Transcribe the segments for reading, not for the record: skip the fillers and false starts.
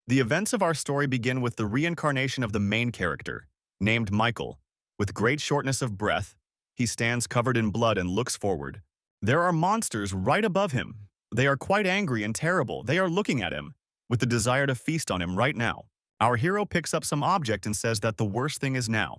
The events of our story begin with the reincarnation of the main character, named Michael. With great shortness of breath, he stands covered in blood and looks forward. There are monsters right above him. They are quite angry and terrible. They are looking at him, with the desire to feast on him right now. Our hero picks up some object and says that the worst thing is now,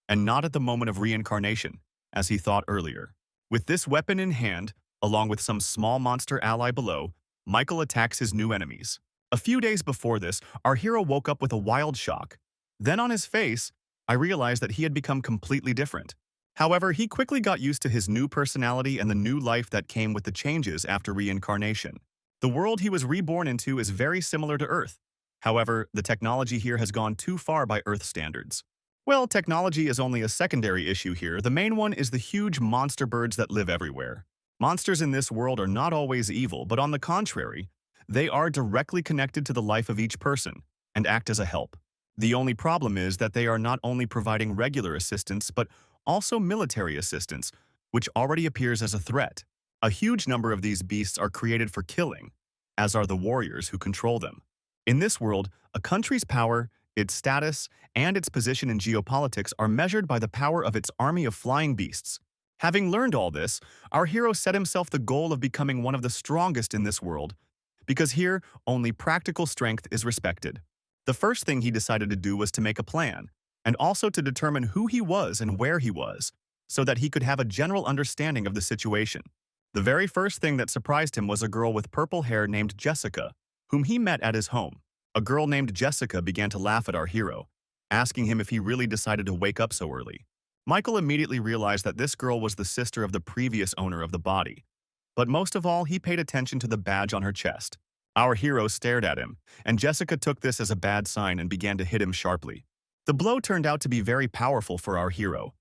and not at the moment of reincarnation, as he thought earlier. With this weapon in hand, along with some small monster ally below, Michael attacks his new enemies. A few days before this, our hero woke up with a wild shock. Then on his face, I realized that he had become completely different. However, he quickly got used to his new personality and the new life that came with the changes after reincarnation. The world he was reborn into is very similar to Earth. However, the technology here has gone too far by Earth standards. Well, technology is only a secondary issue here. The main one is the huge monster birds that live everywhere. Monsters in this world are not always evil, but on the contrary, they are directly connected to the life of each person and act as a help. The only problem is that they are not only providing regular assistance, but also military assistance, which already appears as a threat. A huge number of these beasts are created for killing, as are the warriors who control them. In this world, a country's power, its status, and its position in geopolitics are measured by the power of its army of flying beasts. Having learned all this, our hero set himself the goal of becoming one of the strongest in this world, because here only practical strength is respected. The first thing he decided to do was to make a plan, and also to determine who he was and where he was, so that he could have a general understanding of the situation. The very first thing that surprised him was a girl with purple hair named Jessica, whom he met at his home. A girl named Jessica began to laugh at our hero, asking him if he really decided to wake up so early. Michael immediately realized that this girl was the sister of the previous owner of the body. But most of all, he paid attention to the badge on her chest. Our hero stared at him, and Jessica took this as a bad sign and began to hit him sharply. The blow turned out to be very powerful for our hero.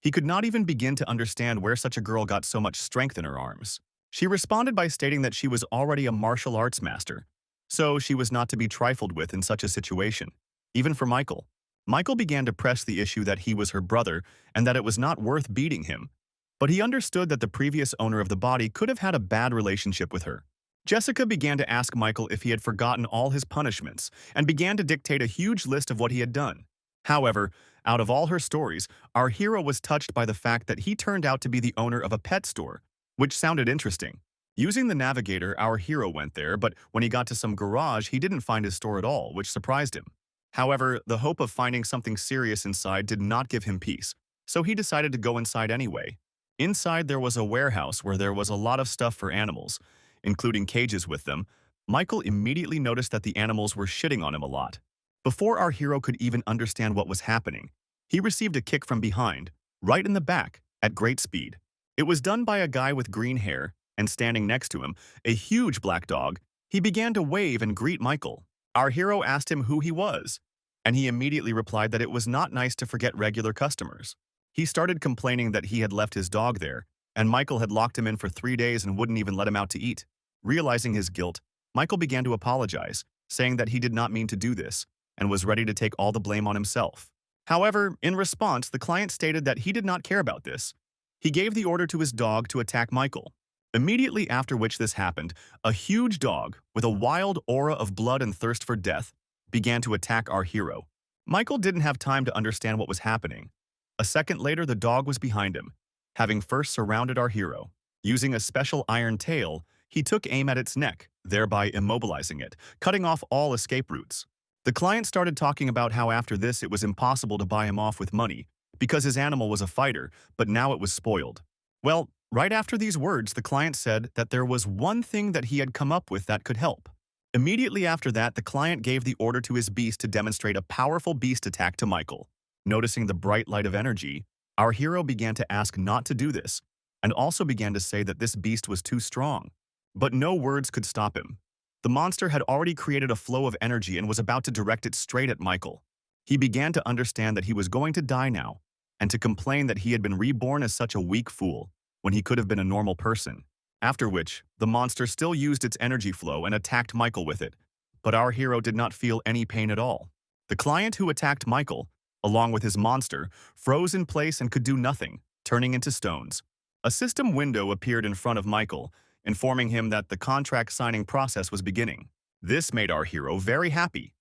He could not even begin to understand where such a girl got so much strength in her arms. She responded by stating that she was already a martial arts master, so she was not to be trifled with in such a situation, even for Michael. Michael began to press the issue that he was her brother and that it was not worth beating him, but he understood that the previous owner of the body could have had a bad relationship with her. Jessica began to ask Michael if he had forgotten all his punishments and began to dictate a huge list of what he had done. However, out of all her stories, our hero was touched by the fact that he turned out to be the owner of a pet store, which sounded interesting. Using the navigator, our hero went there, but when he got to some garage, he didn't find his store at all, which surprised him. However, the hope of finding something serious inside did not give him peace, so he decided to go inside anyway. Inside there was a warehouse where there was a lot of stuff for animals, including cages with them. Michael immediately noticed that the animals were shitting on him a lot. Before our hero could even understand what was happening, he received a kick from behind, right in the back, at great speed. It was done by a guy with green hair, and standing next to him, a huge black dog. He began to wave and greet Michael. Our hero asked him who he was, and he immediately replied that it was not nice to forget regular customers. He started complaining that he had left his dog there, and Michael had locked him in for 3 days and wouldn't even let him out to eat. Realizing his guilt, Michael began to apologize, saying that he did not mean to do this, and was ready to take all the blame on himself. However, in response, the client stated that he did not care about this. He gave the order to his dog to attack Michael. Immediately after which this happened, a huge dog, with a wild aura of blood and thirst for death, began to attack our hero. Michael didn't have time to understand what was happening. A second later, the dog was behind him, having first surrounded our hero. Using a special iron tail, he took aim at its neck, thereby immobilizing it, cutting off all escape routes. The client started talking about how after this it was impossible to buy him off with money, because his animal was a fighter, but now it was spoiled. Well, right after these words, the client said that there was one thing that he had come up with that could help. Immediately after that, the client gave the order to his beast to demonstrate a powerful beast attack to Michael. Noticing the bright light of energy, our hero began to ask not to do this, and also began to say that this beast was too strong. But no words could stop him. The monster had already created a flow of energy and was about to direct it straight at Michael. He began to understand that he was going to die now, and to complain that he had been reborn as such a weak fool, when he could have been a normal person. After which, the monster still used its energy flow and attacked Michael with it, but our hero did not feel any pain at all. The client who attacked Michael, along with his monster, froze in place and could do nothing, turning into stones. A system window appeared in front of Michael, informing him that the contract signing process was beginning. This made our hero very happy,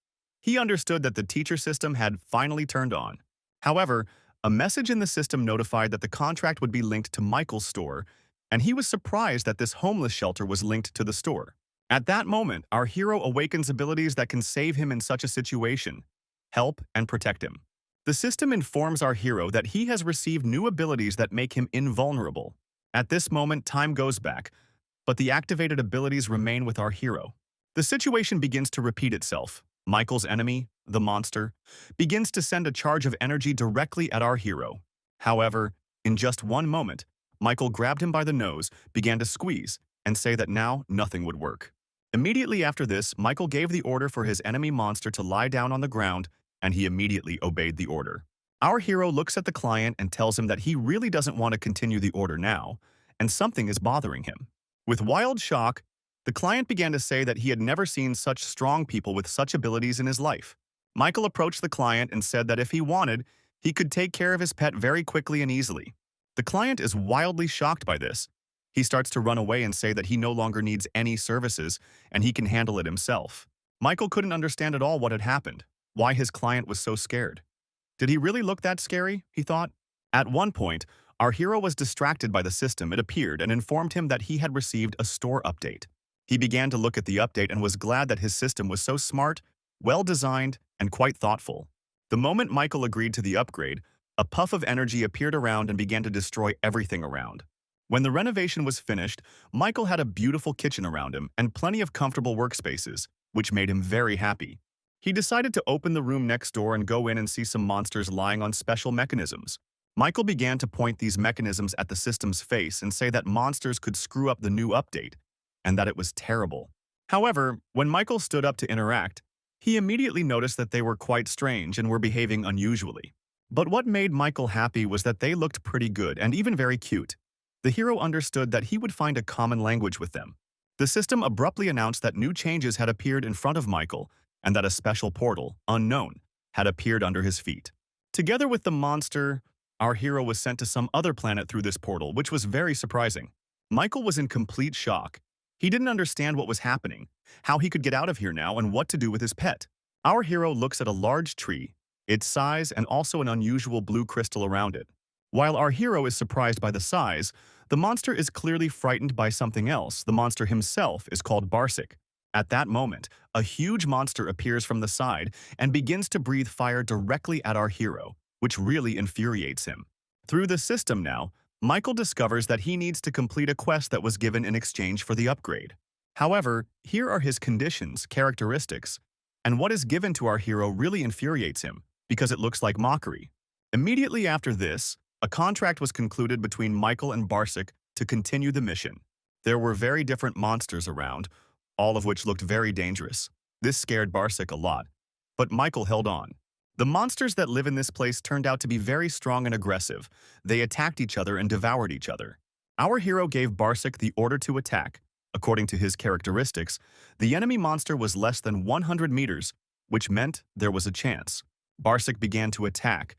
He understood that the teacher system had finally turned on. However, a message in the system notified that the contract would be linked to Michael's store, and he was surprised that this homeless shelter was linked to the store. At that moment, our hero awakens abilities that can save him in such a situation, help and protect him. The system informs our hero that he has received new abilities that make him invulnerable. At this moment, time goes back, but the activated abilities remain with our hero. The situation begins to repeat itself. Michael's enemy, the monster, begins to send a charge of energy directly at our hero. However, in just one moment, Michael grabbed him by the nose, began to squeeze, and say that now nothing would work. Immediately after this, Michael gave the order for his enemy monster to lie down on the ground, and he immediately obeyed the order. Our hero looks at the client and tells him that he really doesn't want to continue the order now, and something is bothering him. With wild shock, the client began to say that he had never seen such strong people with such abilities in his life. Michael approached the client and said that if he wanted, he could take care of his pet very quickly and easily. The client is wildly shocked by this. He starts to run away and say that he no longer needs any services and he can handle it himself. Michael couldn't understand at all what had happened, why his client was so scared. Did he really look that scary? He thought. At one point, our hero was distracted by the system. It appeared and informed him that he had received a store update. He began to look at the update and was glad that his system was so smart, well-designed, and quite thoughtful. The moment Michael agreed to the upgrade, a puff of energy appeared around and began to destroy everything around. When the renovation was finished, Michael had a beautiful kitchen around him and plenty of comfortable workspaces, which made him very happy. He decided to open the room next door and go in and see some monsters lying on special mechanisms. Michael began to point these mechanisms at the system's face and say that monsters could screw up the new update, and that it was terrible. However, when Michael stood up to interact, he immediately noticed that they were quite strange and were behaving unusually. But what made Michael happy was that they looked pretty good and even very cute. The hero understood that he would find a common language with them. The system abruptly announced that new changes had appeared in front of Michael and that a special portal, unknown, had appeared under his feet. Together with the monster, our hero was sent to some other planet through this portal, which was very surprising. Michael was in complete shock. He didn't understand what was happening, how he could get out of here now, and what to do with his pet. Our hero looks at a large tree, its size, and also an unusual blue crystal around it. While our hero is surprised by the size, the monster is clearly frightened by something else. The monster himself is called Barsic. At that moment, a huge monster appears from the side and begins to breathe fire directly at our hero, which really infuriates him. Through the system now, Michael discovers that he needs to complete a quest that was given in exchange for the upgrade. However, here are his conditions, characteristics, and what is given to our hero really infuriates him, because it looks like mockery. Immediately after this, a contract was concluded between Michael and Barsic to continue the mission. There were very different monsters around, all of which looked very dangerous. This scared Barsic a lot, but Michael held on. The monsters that live in this place turned out to be very strong and aggressive. They attacked each other and devoured each other. Our hero gave Barsic the order to attack. According to his characteristics, the enemy monster was less than 100 meters, which meant there was a chance. Barsic began to attack,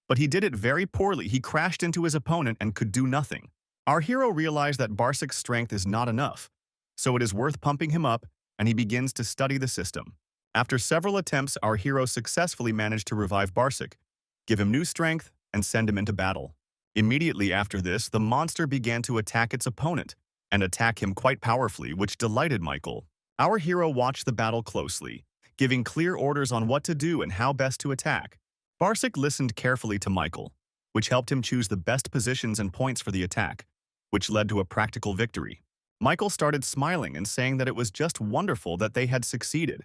but he did it very poorly. He crashed into his opponent and could do nothing. Our hero realized that Barsic's strength is not enough, so it is worth pumping him up, and he begins to study the system. After several attempts, our hero successfully managed to revive Barsic, give him new strength, and send him into battle. Immediately after this, the monster began to attack its opponent, and attack him quite powerfully, which delighted Michael. Our hero watched the battle closely, giving clear orders on what to do and how best to attack. Barsic listened carefully to Michael, which helped him choose the best positions and points for the attack, which led to a practical victory. Michael started smiling and saying that it was just wonderful that they had succeeded,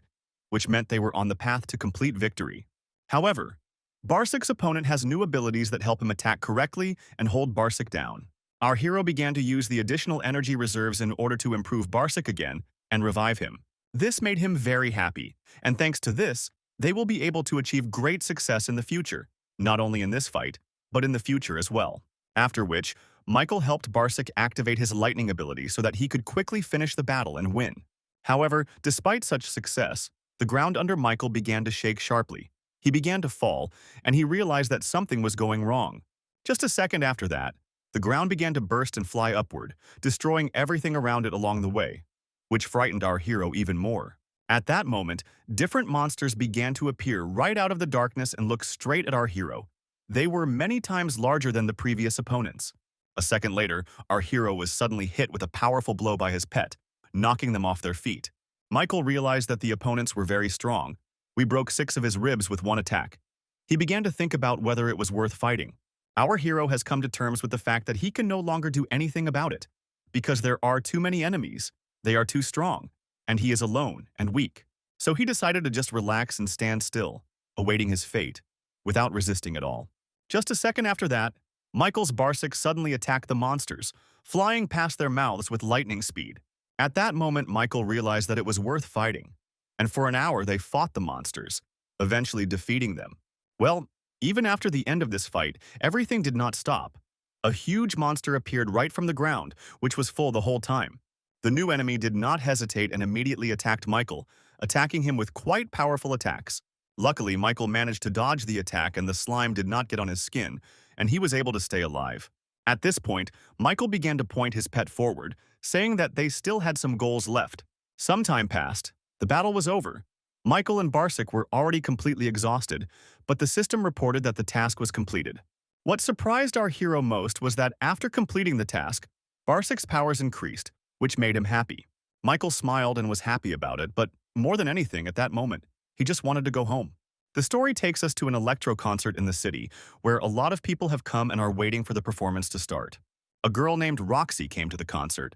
which meant they were on the path to complete victory. However, Barsic's opponent has new abilities that help him attack correctly and hold Barsic down. Our hero began to use the additional energy reserves in order to improve Barsic again and revive him. This made him very happy, and thanks to this, they will be able to achieve great success in the future, not only in this fight, but in the future as well. After which, Michael helped Barsic activate his lightning ability so that he could quickly finish the battle and win. However, despite such success, the ground under Michael began to shake sharply. He began to fall, and he realized that something was going wrong. Just a second after that, the ground began to burst and fly upward, destroying everything around it along the way, which frightened our hero even more. At that moment, different monsters began to appear right out of the darkness and look straight at our hero. They were many times larger than the previous opponents. A second later, our hero was suddenly hit with a powerful blow by his pet, knocking them off their feet. Michael realized that the opponents were very strong. We broke 6 of his ribs with one attack. He began to think about whether it was worth fighting. Our hero has come to terms with the fact that he can no longer do anything about it. Because there are too many enemies, they are too strong, and he is alone and weak. So he decided to just relax and stand still, awaiting his fate, without resisting at all. Just a second after that, Michael's Barsic suddenly attacked the monsters, flying past their mouths with lightning speed. At that moment, Michael realized that it was worth fighting, and for an hour they fought the monsters, eventually defeating them. Well, even after the end of this fight, everything did not stop. A huge monster appeared right from the ground, which was full the whole time. The new enemy did not hesitate and immediately attacked Michael, attacking him with quite powerful attacks. Luckily, Michael managed to dodge the attack and the slime did not get on his skin, and he was able to stay alive. At this point, Michael began to point his pet forward, saying that they still had some goals left. Some time passed. The battle was over. Michael and Barsic were already completely exhausted, but the system reported that the task was completed. What surprised our hero most was that after completing the task, Barsic's powers increased, which made him happy. Michael smiled and was happy about it, but more than anything at that moment, he just wanted to go home. The story takes us to an electro concert in the city, where a lot of people have come and are waiting for the performance to start. A girl named Roxy came to the concert,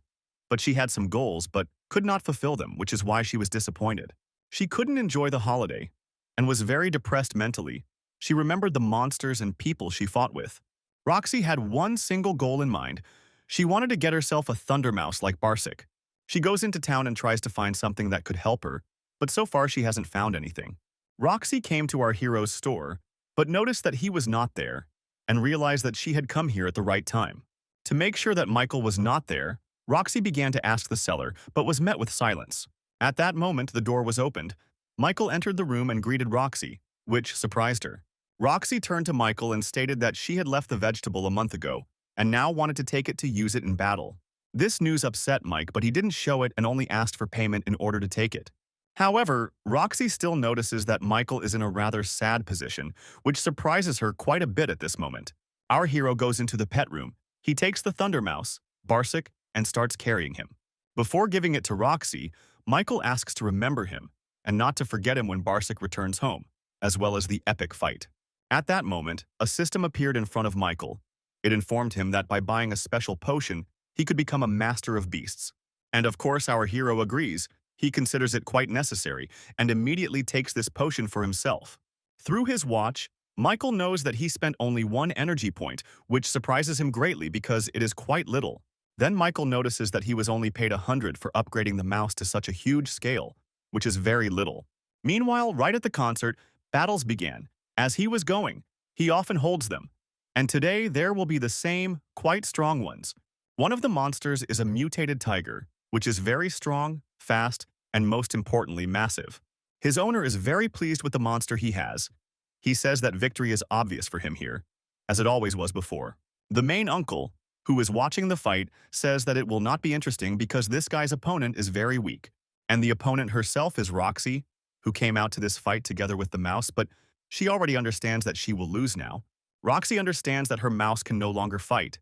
but she had some goals but could not fulfill them, which is why she was disappointed. She couldn't enjoy the holiday and was very depressed mentally. She remembered the monsters and people she fought with. Roxy had one single goal in mind. She wanted to get herself a thunder mouse like Barsic. She goes into town and tries to find something that could help her, but so far she hasn't found anything. Roxy came to our hero's store, but noticed that he was not there, and realized that she had come here at the right time. To make sure that Michael was not there, Roxy began to ask the seller, but was met with silence. At that moment, the door was opened. Michael entered the room and greeted Roxy, which surprised her. Roxy turned to Michael and stated that she had left the vegetable a month ago, and now wanted to take it to use it in battle. This news upset Mike, but he didn't show it and only asked for payment in order to take it. However, Roxy still notices that Michael is in a rather sad position, which surprises her quite a bit at this moment. Our hero goes into the pet room. He takes the Thunder Mouse, Barsic, and starts carrying him. Before giving it to Roxy, Michael asks to remember him and not to forget him when Barsic returns home, as well as the epic fight. At that moment, a system appeared in front of Michael. It informed him that by buying a special potion, he could become a master of beasts. And of course, our hero agrees. He considers it quite necessary and immediately takes this potion for himself. Through his watch, Michael knows that he spent only 1 energy point, which surprises him greatly because it is quite little. Then Michael notices that he was only paid 100 for upgrading the mouse to such a huge scale, which is very little. Meanwhile, right at the concert, battles began. As he was going, he often holds them. And today there will be the same, quite strong ones. One of the monsters is a mutated tiger, which is very strong, fast, and most importantly, massive. His owner is very pleased with the monster he has. He says that victory is obvious for him here, as it always was before. The main uncle, who is watching the fight, says that it will not be interesting because this guy's opponent is very weak. And the opponent herself is Roxy, who came out to this fight together with the mouse, but she already understands that she will lose now. Roxy understands that her mouse can no longer fight.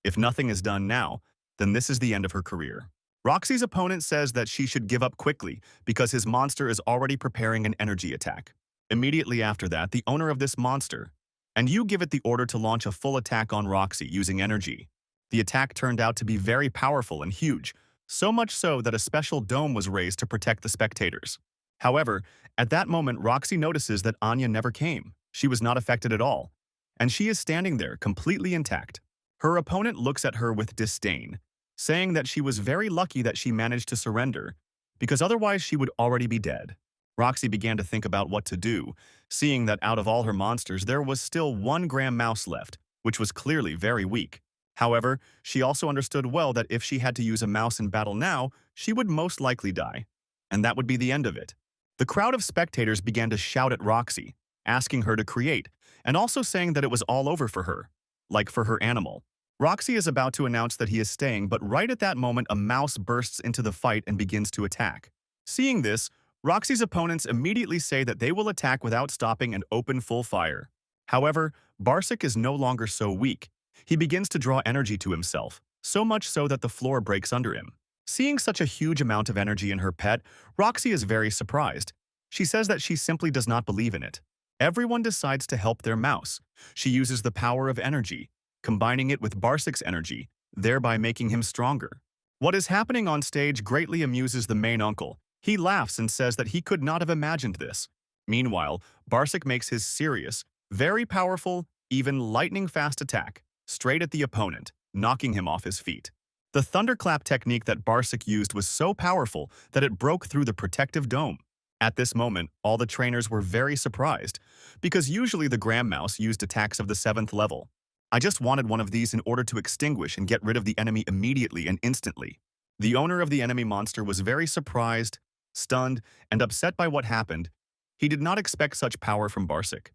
If nothing is done now, then this is the end of her career. Roxy's opponent says that she should give up quickly because his monster is already preparing an energy attack. Immediately after that, the owner of this monster, and you give it the order to launch a full attack on Roxy using energy. The attack turned out to be very powerful and huge, so much so that a special dome was raised to protect the spectators. However, at that moment, Roxy notices that Anya never came. She was not affected at all, and she is standing there completely intact. Her opponent looks at her with disdain, saying that she was very lucky that she managed to surrender, because otherwise she would already be dead. Roxy began to think about what to do, seeing that out of all her monsters there was still 1 gram mouse left, which was clearly very weak. However, she also understood well that if she had to use a mouse in battle now, she would most likely die, and that would be the end of it. The crowd of spectators began to shout at Roxy, asking her to create, and also saying that it was all over for her, like for her animal. Roxy is about to announce that he is staying, but right at that moment a mouse bursts into the fight and begins to attack. Seeing this, Roxy's opponents immediately say that they will attack without stopping and open full fire. However, Barsic is no longer so weak. He begins to draw energy to himself, so much so that the floor breaks under him. Seeing such a huge amount of energy in her pet, Roxy is very surprised. She says that she simply does not believe in it. Everyone decides to help their mouse. She uses the power of energy, combining it with Barsic's energy, thereby making him stronger. What is happening on stage greatly amuses the main uncle. He laughs and says that he could not have imagined this. Meanwhile, Barsic makes his serious, very powerful, even lightning-fast attack, straight at the opponent, knocking him off his feet. The thunderclap technique that Barsic used was so powerful that it broke through the protective dome. At this moment, all the trainers were very surprised, because usually the Gram Mouse used attacks of the 7th level. I just wanted one of these in order to extinguish and get rid of the enemy immediately and instantly. The owner of the enemy monster was very surprised, stunned, and upset by what happened. He did not expect such power from Barsic.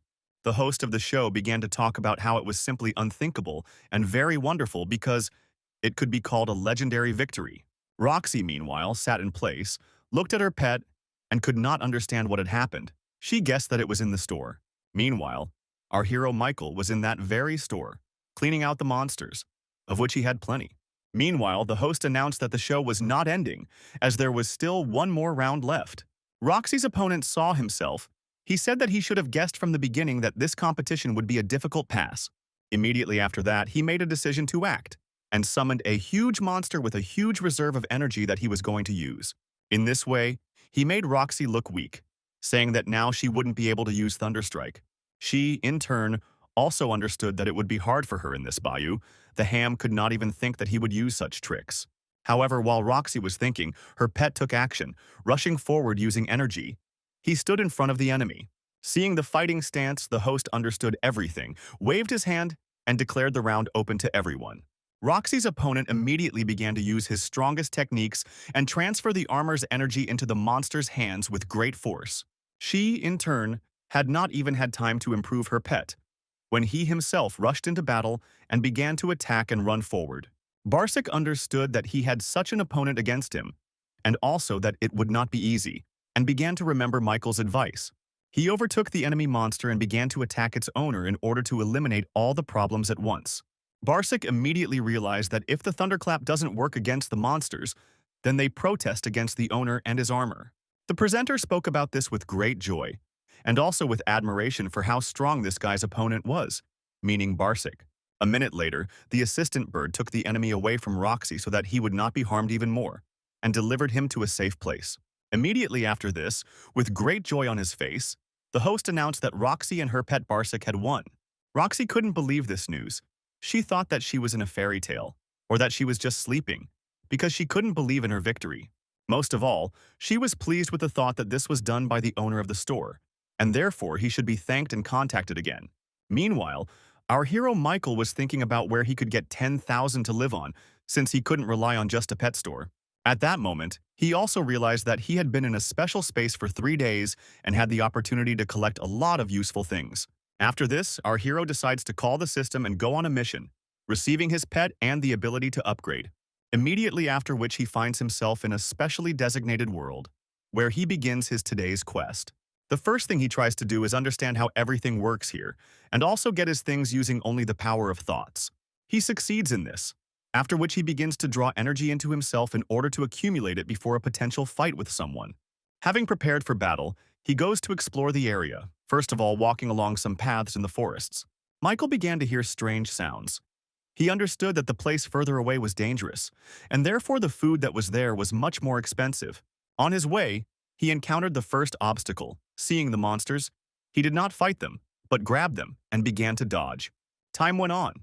The host of the show began to talk about how it was simply unthinkable and very wonderful because it could be called a legendary victory. Roxy, meanwhile, sat in place, looked at her pet, and could not understand what had happened. She guessed that it was in the store. Meanwhile, our hero Michael was in that very store, cleaning out the monsters, of which he had plenty. Meanwhile, the host announced that the show was not ending, as there was still one more round left. Roxy's opponent saw himself. He said that he should have guessed from the beginning that this competition would be a difficult pass. Immediately after that, he made a decision to act, and summoned a huge monster with a huge reserve of energy that he was going to use. In this way, he made Roxy look weak, saying that now she wouldn't be able to use Thunderstrike. She, in turn, also understood that it would be hard for her in this bayou. The ham could not even think that he would use such tricks. However, while Roxy was thinking, her pet took action, rushing forward using energy. He stood in front of the enemy. Seeing the fighting stance, the host understood everything, waved his hand, and declared the round open to everyone. Roxy's opponent immediately began to use his strongest techniques and transfer the armor's energy into the monster's hands with great force. She, in turn, had not even had time to improve her pet, when he himself rushed into battle and began to attack and run forward. Barsic understood that he had such an opponent against him, and also that it would not be easy, and began to remember Michael's advice. He overtook the enemy monster and began to attack its owner in order to eliminate all the problems at once. Barsic immediately realized that if the thunderclap doesn't work against the monsters, then they protest against the owner and his armor. The presenter spoke about this with great joy, and also with admiration for how strong this guy's opponent was, meaning Barsic. A minute later, the assistant bird took the enemy away from Roxy so that he would not be harmed even more, and delivered him to a safe place. Immediately after this, with great joy on his face, the host announced that Roxy and her pet Barsic had won. Roxy couldn't believe this news. She thought that she was in a fairy tale, or that she was just sleeping, because she couldn't believe in her victory. Most of all, she was pleased with the thought that this was done by the owner of the store, and therefore he should be thanked and contacted again. Meanwhile, our hero Michael was thinking about where he could get 10,000 to live on, since he couldn't rely on just a pet store. At that moment, he also realized that he had been in a special space for 3 days and had the opportunity to collect a lot of useful things. After this, our hero decides to call the system and go on a mission, receiving his pet and the ability to upgrade. Immediately after which he finds himself in a specially designated world, where he begins his today's quest. The first thing he tries to do is understand how everything works here, and also get his things using only the power of thoughts. He succeeds in this, after which he begins to draw energy into himself in order to accumulate it before a potential fight with someone. Having prepared for battle, he goes to explore the area, first of all walking along some paths in the forests. Michael began to hear strange sounds. He understood that the place further away was dangerous, and therefore the food that was there was much more expensive. On his way, he encountered the first obstacle. Seeing the monsters, he did not fight them, but grabbed them and began to dodge. Time went on.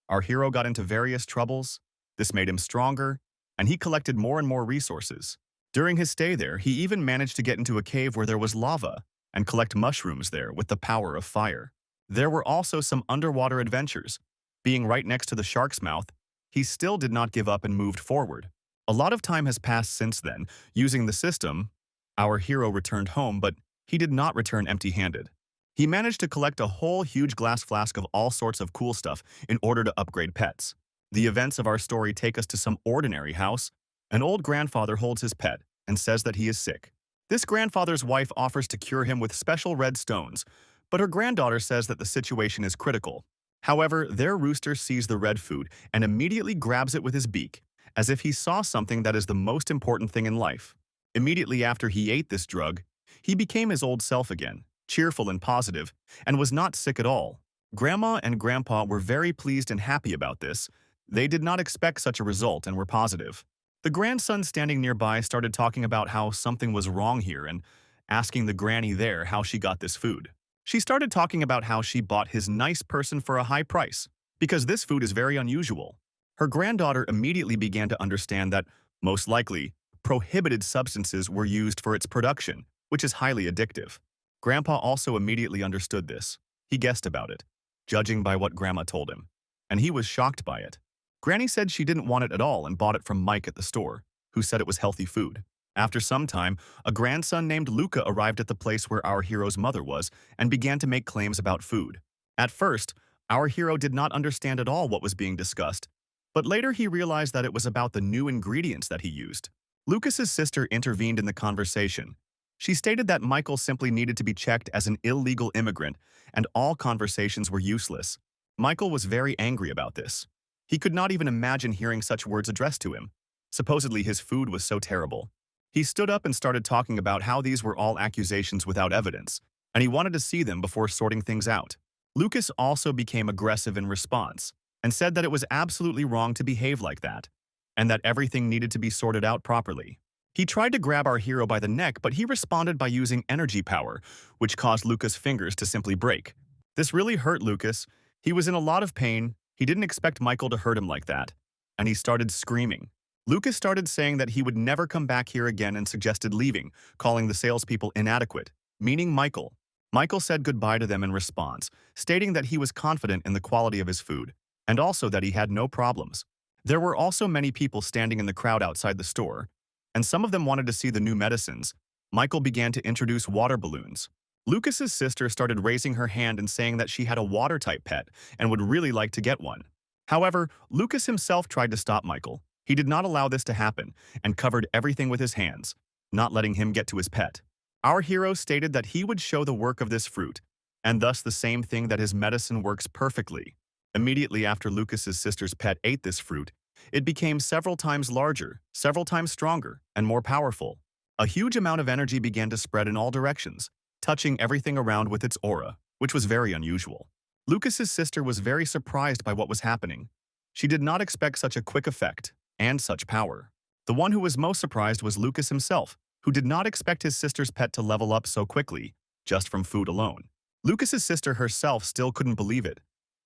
Our hero got into various troubles. This made him stronger, and he collected more and more resources. During his stay there, he even managed to get into a cave where there was lava and collect mushrooms there with the power of fire. There were also some underwater adventures. Being right next to the shark's mouth, he still did not give up and moved forward. A lot of time has passed since then. Using the system, our hero returned home, but he did not return empty-handed. He managed to collect a whole huge glass flask of all sorts of cool stuff in order to upgrade pets. The events of our story take us to some ordinary house. An old grandfather holds his pet and says that he is sick. This grandfather's wife offers to cure him with special red stones, but her granddaughter says that the situation is critical. However, their rooster sees the red food and immediately grabs it with his beak, as if he saw something that is the most important thing in life. Immediately after he ate this drug, he became his old self again, cheerful and positive, and was not sick at all. Grandma and Grandpa were very pleased and happy about this. They did not expect such a result and were positive. The grandson standing nearby started talking about how something was wrong here and asking the granny there how she got this food. She started talking about how she bought his nice person for a high price, because this food is very unusual. Her granddaughter immediately began to understand that, most likely, prohibited substances were used for its production, which is highly addictive. Grandpa also immediately understood this. He guessed about it, judging by what Grandma told him, and he was shocked by it. Granny said she didn't want it at all and bought it from Mike at the store, who said it was healthy food. After some time, a grandson named Luca arrived at the place where our hero's mother was and began to make claims about food. At first, our hero did not understand at all what was being discussed, but later he realized that it was about the new ingredients that he used. Lucas's sister intervened in the conversation. She stated that Michael simply needed to be checked as an illegal immigrant, and all conversations were useless. Michael was very angry about this. He could not even imagine hearing such words addressed to him. Supposedly his food was so terrible. He stood up and started talking about how these were all accusations without evidence, and he wanted to see them before sorting things out. Lucas also became aggressive in response, and said that it was absolutely wrong to behave like that, and that everything needed to be sorted out properly. He tried to grab our hero by the neck, but he responded by using energy power, which caused Lucas' fingers to simply break. This really hurt Lucas. He was in a lot of pain. He didn't expect Michael to hurt him like that, and he started screaming. Lucas started saying that he would never come back here again and suggested leaving, calling the salespeople inadequate, meaning Michael. Michael said goodbye to them in response, stating that he was confident in the quality of his food, and also that he had no problems. There were also many people standing in the crowd outside the store, and some of them wanted to see the new medicines. Michael began to introduce water balloons. Lucas's sister started raising her hand and saying that she had a water-type pet and would really like to get one. However, Lucas himself tried to stop Michael. He did not allow this to happen and covered everything with his hands, not letting him get to his pet. Our hero stated that he would show the work of this fruit, and thus the same thing that his medicine works perfectly. Immediately after Lucas's sister's pet ate this fruit, it became several times larger, several times stronger, and more powerful. A huge amount of energy began to spread in all directions, touching everything around with its aura, which was very unusual. Lucas's sister was very surprised by what was happening. She did not expect such a quick effect and such power. The one who was most surprised was Lucas himself, who did not expect his sister's pet to level up so quickly, just from food alone. Lucas's sister herself still couldn't believe it.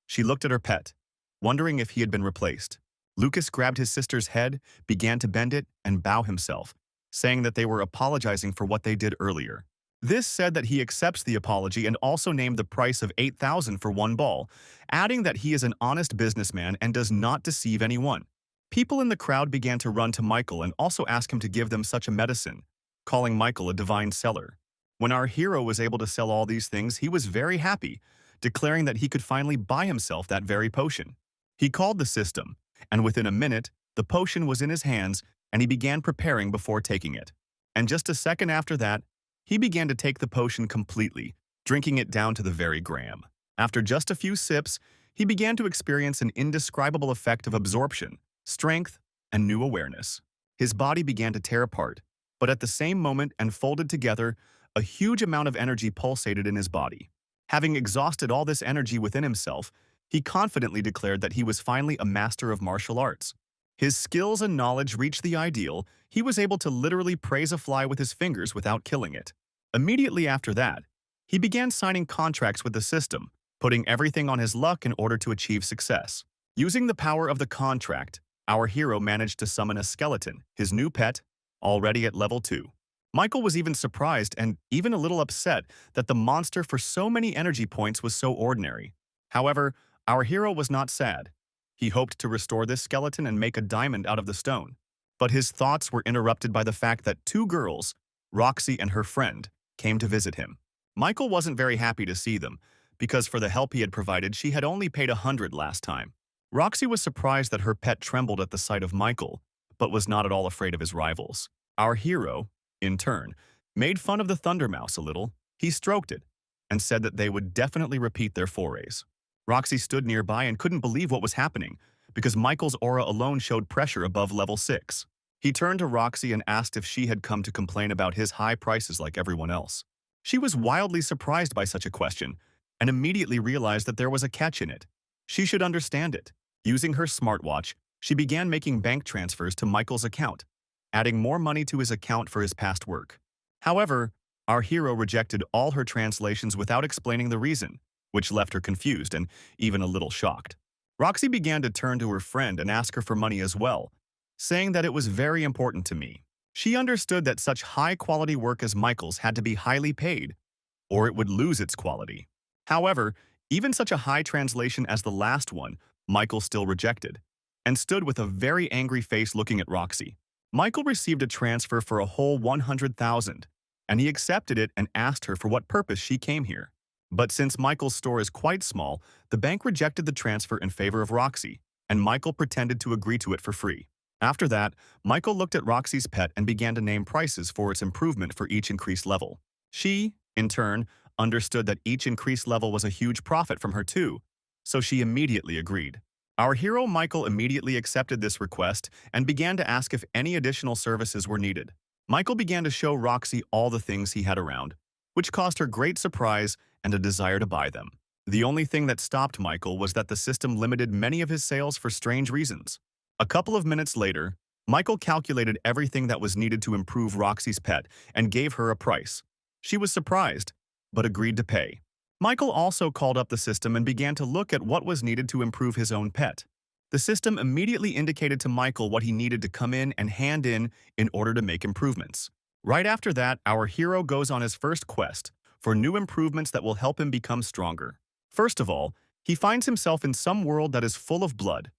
She looked at her pet, wondering if he had been replaced. Lucas grabbed his sister's head, began to bend it, and bow himself, saying that they were apologizing for what they did earlier. This said that he accepts the apology and also named the price of 8,000 for one ball, adding that he is an honest businessman and does not deceive anyone. People in the crowd began to run to Michael and also ask him to give them such a medicine, calling Michael a divine seller. When our hero was able to sell all these things, he was very happy, declaring that he could finally buy himself that very potion. He called the system, and within a minute, the potion was in his hands and he began preparing before taking it. And just a second after that, he began to take the potion completely, drinking it down to the very gram. After just a few sips, he began to experience an indescribable effect of absorption, strength, and new awareness. His body began to tear apart, but at the same moment and folded together, a huge amount of energy pulsated in his body. Having exhausted all this energy within himself, he confidently declared that he was finally a master of martial arts. His skills and knowledge reached the ideal. He was able to literally praise a fly with his fingers without killing it. Immediately after that, he began signing contracts with the system, putting everything on his luck in order to achieve success. Using the power of the contract, our hero managed to summon a skeleton, his new pet, already at level 2. Michael was even surprised and even a little upset that the monster for so many energy points was so ordinary. However, our hero was not sad. He hoped to restore this skeleton and make a diamond out of the stone. But his thoughts were interrupted by the fact that 2 girls, Roxy and her friend, came to visit him. Michael wasn't very happy to see them, because for the help he had provided, she had only paid 100 last time. Roxy was surprised that her pet trembled at the sight of Michael, but was not at all afraid of his rivals. Our hero, in turn, made fun of the Thunder Mouse a little. He stroked it and said that they would definitely repeat their forays. Roxy stood nearby and couldn't believe what was happening because Michael's aura alone showed pressure above level 6. He turned to Roxy and asked if she had come to complain about his high prices like everyone else. She was wildly surprised by such a question and immediately realized that there was a catch in it. She should understand it. Using her smartwatch, she began making bank transfers to Michael's account, adding more money to his account for his past work. However, our hero rejected all her translations without explaining the reason, which left her confused and even a little shocked. Roxy began to turn to her friend and ask her for money as well, saying that it was very important to me. She understood that such high-quality work as Michael's had to be highly paid, or it would lose its quality. However, even such a high translation as the last one, Michael still rejected, and stood with a very angry face looking at Roxy. Michael received a transfer for a whole 100,000, and he accepted it and asked her for what purpose she came here. But since Michael's store is quite small, the bank rejected the transfer in favor of Roxy, and Michael pretended to agree to it for free. After that, Michael looked at Roxy's pet and began to name prices for its improvement for each increased level. She, in turn, understood that each increased level was a huge profit from her too, so she immediately agreed. Our hero Michael immediately accepted this request and began to ask if any additional services were needed. Michael began to show Roxy all the things he had around, which caused her great surprise and a desire to buy them. The only thing that stopped Michael was that the system limited many of his sales for strange reasons. A couple of minutes later, Michael calculated everything that was needed to improve Roxy's pet and gave her a price. She was surprised, but agreed to pay. Michael also called up the system and began to look at what was needed to improve his own pet. The system immediately indicated to Michael what he needed to come in and hand in order to make improvements. Right after that, our hero goes on his first quest for new improvements that will help him become stronger. First of all, he finds himself in some world that is full of blood.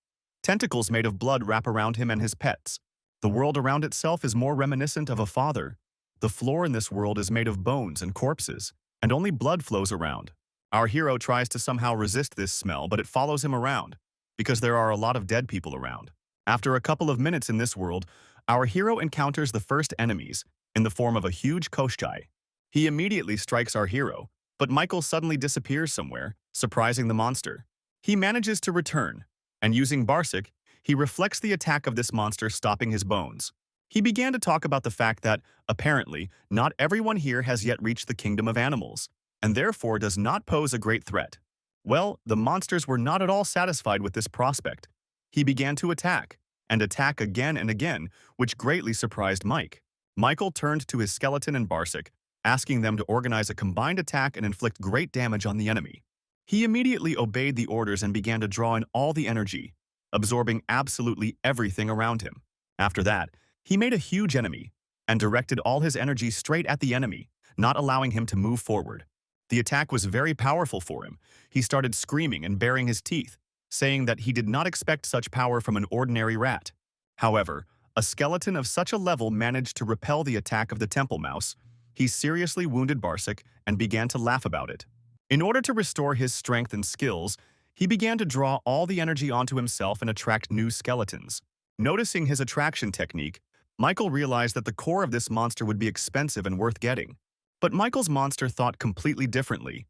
Tentacles made of blood wrap around him and his pets. The world around itself is more reminiscent of a father. The floor in this world is made of bones and corpses, and only blood flows around. Our hero tries to somehow resist this smell, but it follows him around, because there are a lot of dead people around. After a couple of minutes in this world, our hero encounters the first enemies, in the form of a huge koshchai. He immediately strikes our hero, but Michael suddenly disappears somewhere, surprising the monster. He manages to return, and using Barsic, he reflects the attack of this monster, stopping his bones. He began to talk about the fact that, apparently, not everyone here has yet reached the kingdom of animals, and therefore does not pose a great threat. Well, the monsters were not at all satisfied with this prospect. He began to attack, and attack again and again, which greatly surprised Mike. Michael turned to his skeleton and Barsic, asking them to organize a combined attack and inflict great damage on the enemy. He immediately obeyed the orders and began to draw in all the energy, absorbing absolutely everything around him. After that, he made a huge enemy and directed all his energy straight at the enemy, not allowing him to move forward. The attack was very powerful for him. He started screaming and baring his teeth, saying that he did not expect such power from an ordinary rat. However, a skeleton of such a level managed to repel the attack of the temple mouse. He seriously wounded Barsic and began to laugh about it. In order to restore his strength and skills, he began to draw all the energy onto himself and attract new skeletons. Noticing his attraction technique, Michael realized that the core of this monster would be expensive and worth getting. But Michael's monster thought completely differently.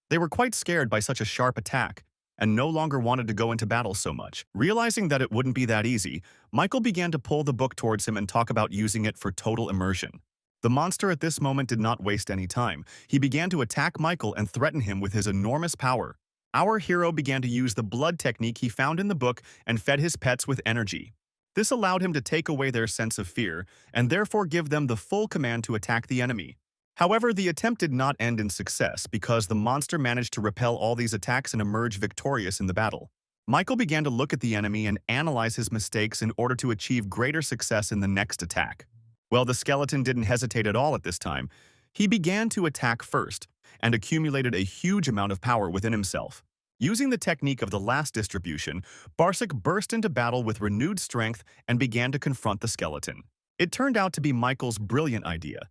They were quite scared by such a sharp attack, and no longer wanted to go into battle so much. Realizing that it wouldn't be that easy, Michael began to pull the book towards him and talk about using it for total immersion. The monster at this moment did not waste any time. He began to attack Michael and threaten him with his enormous power. Our hero began to use the blood technique he found in the book and fed his pets with energy. This allowed him to take away their sense of fear and therefore give them the full command to attack the enemy. However, the attempt did not end in success because the monster managed to repel all these attacks and emerge victorious in the battle. Michael began to look at the enemy and analyze his mistakes in order to achieve greater success in the next attack. Well, the skeleton didn't hesitate at all at this time. He began to attack first and accumulated a huge amount of power within himself. Using the technique of the last distribution, Barsic burst into battle with renewed strength and began to confront the skeleton. It turned out to be Michael's brilliant idea.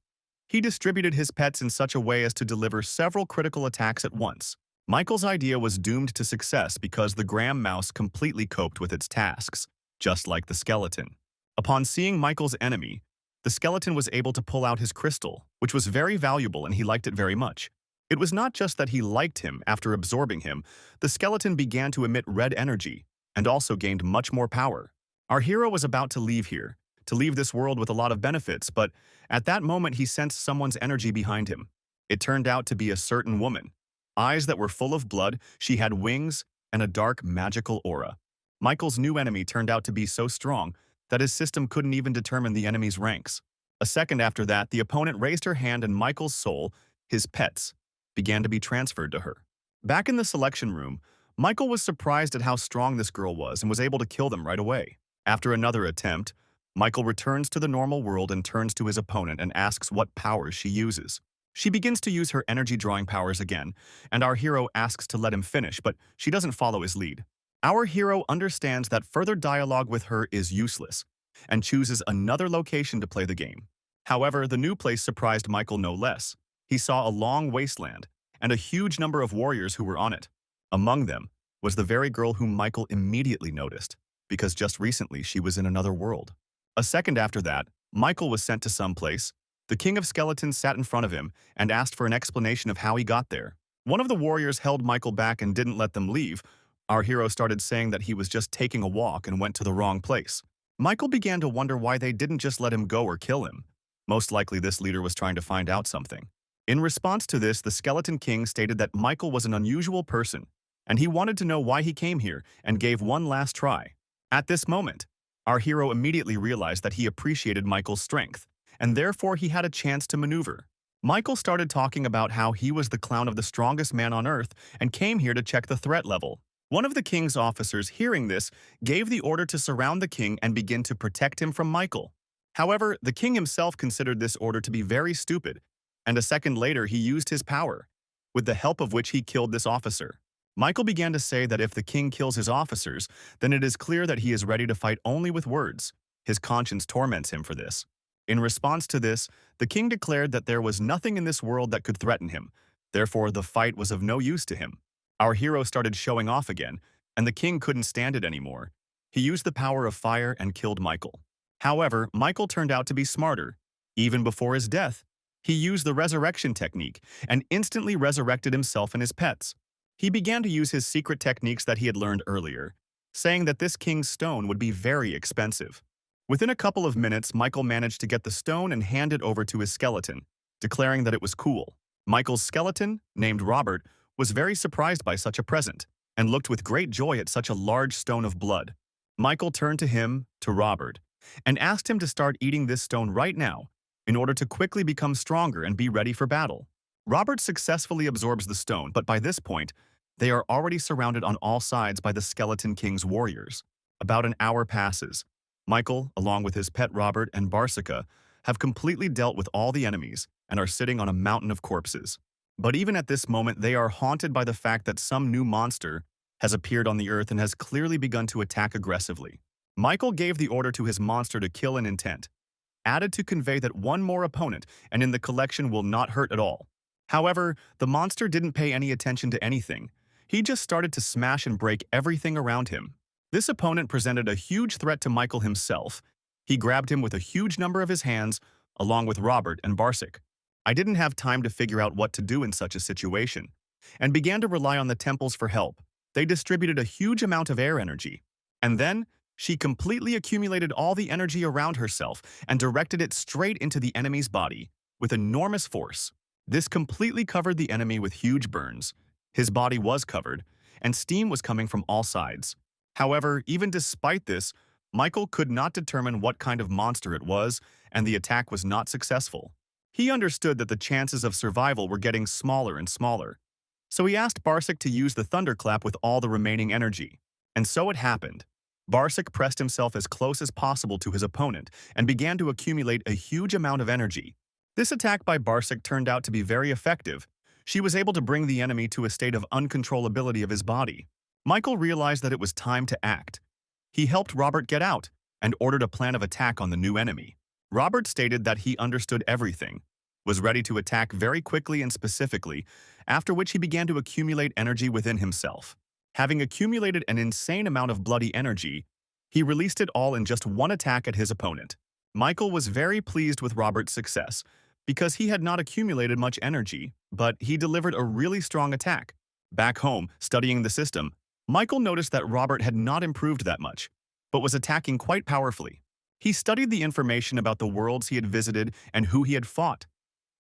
He distributed his pets in such a way as to deliver several critical attacks at once. Michael's idea was doomed to success because the Graham mouse completely coped with its tasks, just like the skeleton. Upon seeing Michael's enemy, the skeleton was able to pull out his crystal, which was very valuable and he liked it very much. It was not just that he liked him after absorbing him, the skeleton began to emit red energy and also gained much more power. Our hero was about to leave here, to leave this world with a lot of benefits, but at that moment he sensed someone's energy behind him. It turned out to be a certain woman. Eyes that were full of blood, she had wings, and a dark magical aura. Michael's new enemy turned out to be so strong that his system couldn't even determine the enemy's ranks. A second after that, the opponent raised her hand and Michael's soul, his pets, began to be transferred to her. Back in the selection room, Michael was surprised at how strong this girl was and was able to kill them right away. After another attempt, Michael returns to the normal world and turns to his opponent and asks what powers she uses. She begins to use her energy drawing powers again, and our hero asks to let him finish, but she doesn't follow his lead. Our hero understands that further dialogue with her is useless and chooses another location to play the game. However, the new place surprised Michael no less. He saw a long wasteland and a huge number of warriors who were on it. Among them was the very girl whom Michael immediately noticed, because just recently she was in another world. A second after that, Michael was sent to some place. The king of skeletons sat in front of him and asked for an explanation of how he got there. One of the warriors held Michael back and didn't let them leave. Our hero started saying that he was just taking a walk and went to the wrong place. Michael began to wonder why they didn't just let him go or kill him. Most likely this leader was trying to find out something. In response to this, the Skeleton King stated that Michael was an unusual person, and he wanted to know why he came here and gave one last try. At this moment, our hero immediately realized that he appreciated Michael's strength, and therefore he had a chance to maneuver. Michael started talking about how he was the clown of the strongest man on Earth and came here to check the threat level. One of the king's officers, hearing this, gave the order to surround the king and begin to protect him from Michael. However, the king himself considered this order to be very stupid, and a second later he used his power, with the help of which he killed this officer. Michael began to say that if the king kills his officers, then it is clear that he is ready to fight only with words. His conscience torments him for this. In response to this, the king declared that there was nothing in this world that could threaten him. Therefore, the fight was of no use to him. Our hero started showing off again, and the king couldn't stand it anymore. He used the power of fire and killed Michael. However, Michael turned out to be smarter. Even before his death, he used the resurrection technique and instantly resurrected himself and his pets. He began to use his secret techniques that he had learned earlier, saying that this king's stone would be very expensive. Within a couple of minutes, Michael managed to get the stone and hand it over to his skeleton, declaring that it was cool. Michael's skeleton, named Robert, was very surprised by such a present and looked with great joy at such a large stone of blood. Michael turned to Robert, and asked him to start eating this stone right now in order to quickly become stronger and be ready for battle. Robert successfully absorbs the stone, but by this point, they are already surrounded on all sides by the Skeleton King's warriors. About an hour passes. Michael, along with his pet Robert and Barsica, have completely dealt with all the enemies and are sitting on a mountain of corpses. But even at this moment, they are haunted by the fact that some new monster has appeared on the earth and has clearly begun to attack aggressively. Michael gave the order to his monster to kill an intent, added to convey that one more opponent and in the collection will not hurt at all. However, the monster didn't pay any attention to anything. He just started to smash and break everything around him. This opponent presented a huge threat to Michael himself. He grabbed him with a huge number of his hands, along with Robert and Barsic. I didn't have time to figure out what to do in such a situation, and began to rely on the temples for help. They distributed a huge amount of air energy, and then she completely accumulated all the energy around herself and directed it straight into the enemy's body with enormous force. This completely covered the enemy with huge burns. His body was covered, and steam was coming from all sides. However, even despite this, Michael could not determine what kind of monster it was, and the attack was not successful. He understood that the chances of survival were getting smaller and smaller. So he asked Barsic to use the thunderclap with all the remaining energy. And so it happened. Barsic pressed himself as close as possible to his opponent and began to accumulate a huge amount of energy. This attack by Barsic turned out to be very effective. She was able to bring the enemy to a state of uncontrollability of his body. Michael realized that it was time to act. He helped Robert get out and ordered a plan of attack on the new enemy. Robert stated that he understood everything, was ready to attack very quickly and specifically, after which he began to accumulate energy within himself. Having accumulated an insane amount of bloody energy, he released it all in just one attack at his opponent. Michael was very pleased with Robert's success because he had not accumulated much energy, but he delivered a really strong attack. Back home, studying the system, Michael noticed that Robert had not improved that much, but was attacking quite powerfully. He studied the information about the worlds he had visited and who he had fought,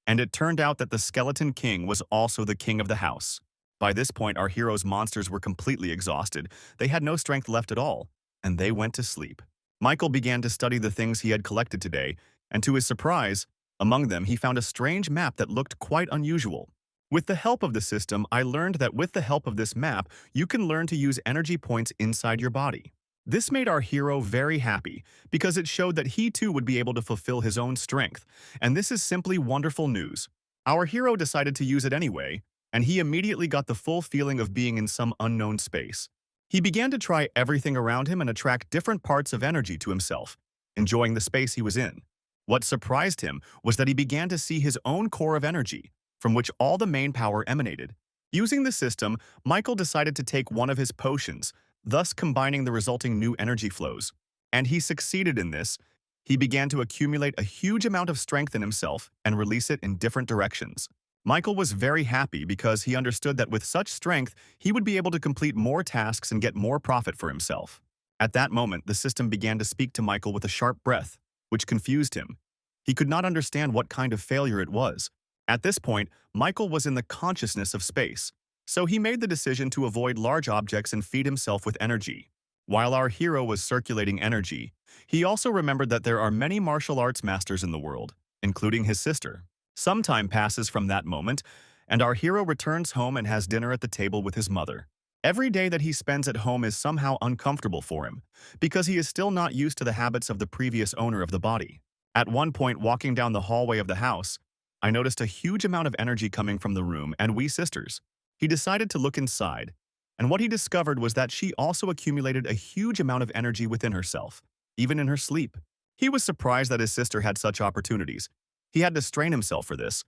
and it turned out that the Skeleton King was also the king of the house. By this point, our hero's monsters were completely exhausted. They had no strength left at all, and they went to sleep. Michael began to study the things he had collected today, and to his surprise, among them he found a strange map that looked quite unusual. With the help of the system, I learned that with the help of this map, you can learn to use energy points inside your body. This made our hero very happy, because it showed that he too would be able to fulfill his own strength, and this is simply wonderful news. Our hero decided to use it anyway, and he immediately got the full feeling of being in some unknown space. He began to try everything around him and attract different parts of energy to himself, enjoying the space he was in. What surprised him was that he began to see his own core of energy, from which all the main power emanated. Using the system, Michael decided to take one of his potions, thus combining the resulting new energy flows. And he succeeded in this. He began to accumulate a huge amount of strength in himself and release it in different directions. Michael was very happy because he understood that with such strength, he would be able to complete more tasks and get more profit for himself. At that moment, the system began to speak to Michael with a sharp breath, which confused him. He could not understand what kind of failure it was. At this point, Michael was in the consciousness of space, so he made the decision to avoid large objects and feed himself with energy. While our hero was circulating energy, he also remembered that there are many martial arts masters in the world, including his sister. Some time passes from that moment, and our hero returns home and has dinner at the table with his mother. Every day that he spends at home is somehow uncomfortable for him, because he is still not used to the habits of the previous owner of the body. At one point, walking down the hallway of the house, I noticed a huge amount of energy coming from the room and we sisters. He decided to look inside, and what he discovered was that she also accumulated a huge amount of energy within herself, even in her sleep. He was surprised that his sister had such opportunities. He had to strain himself for this,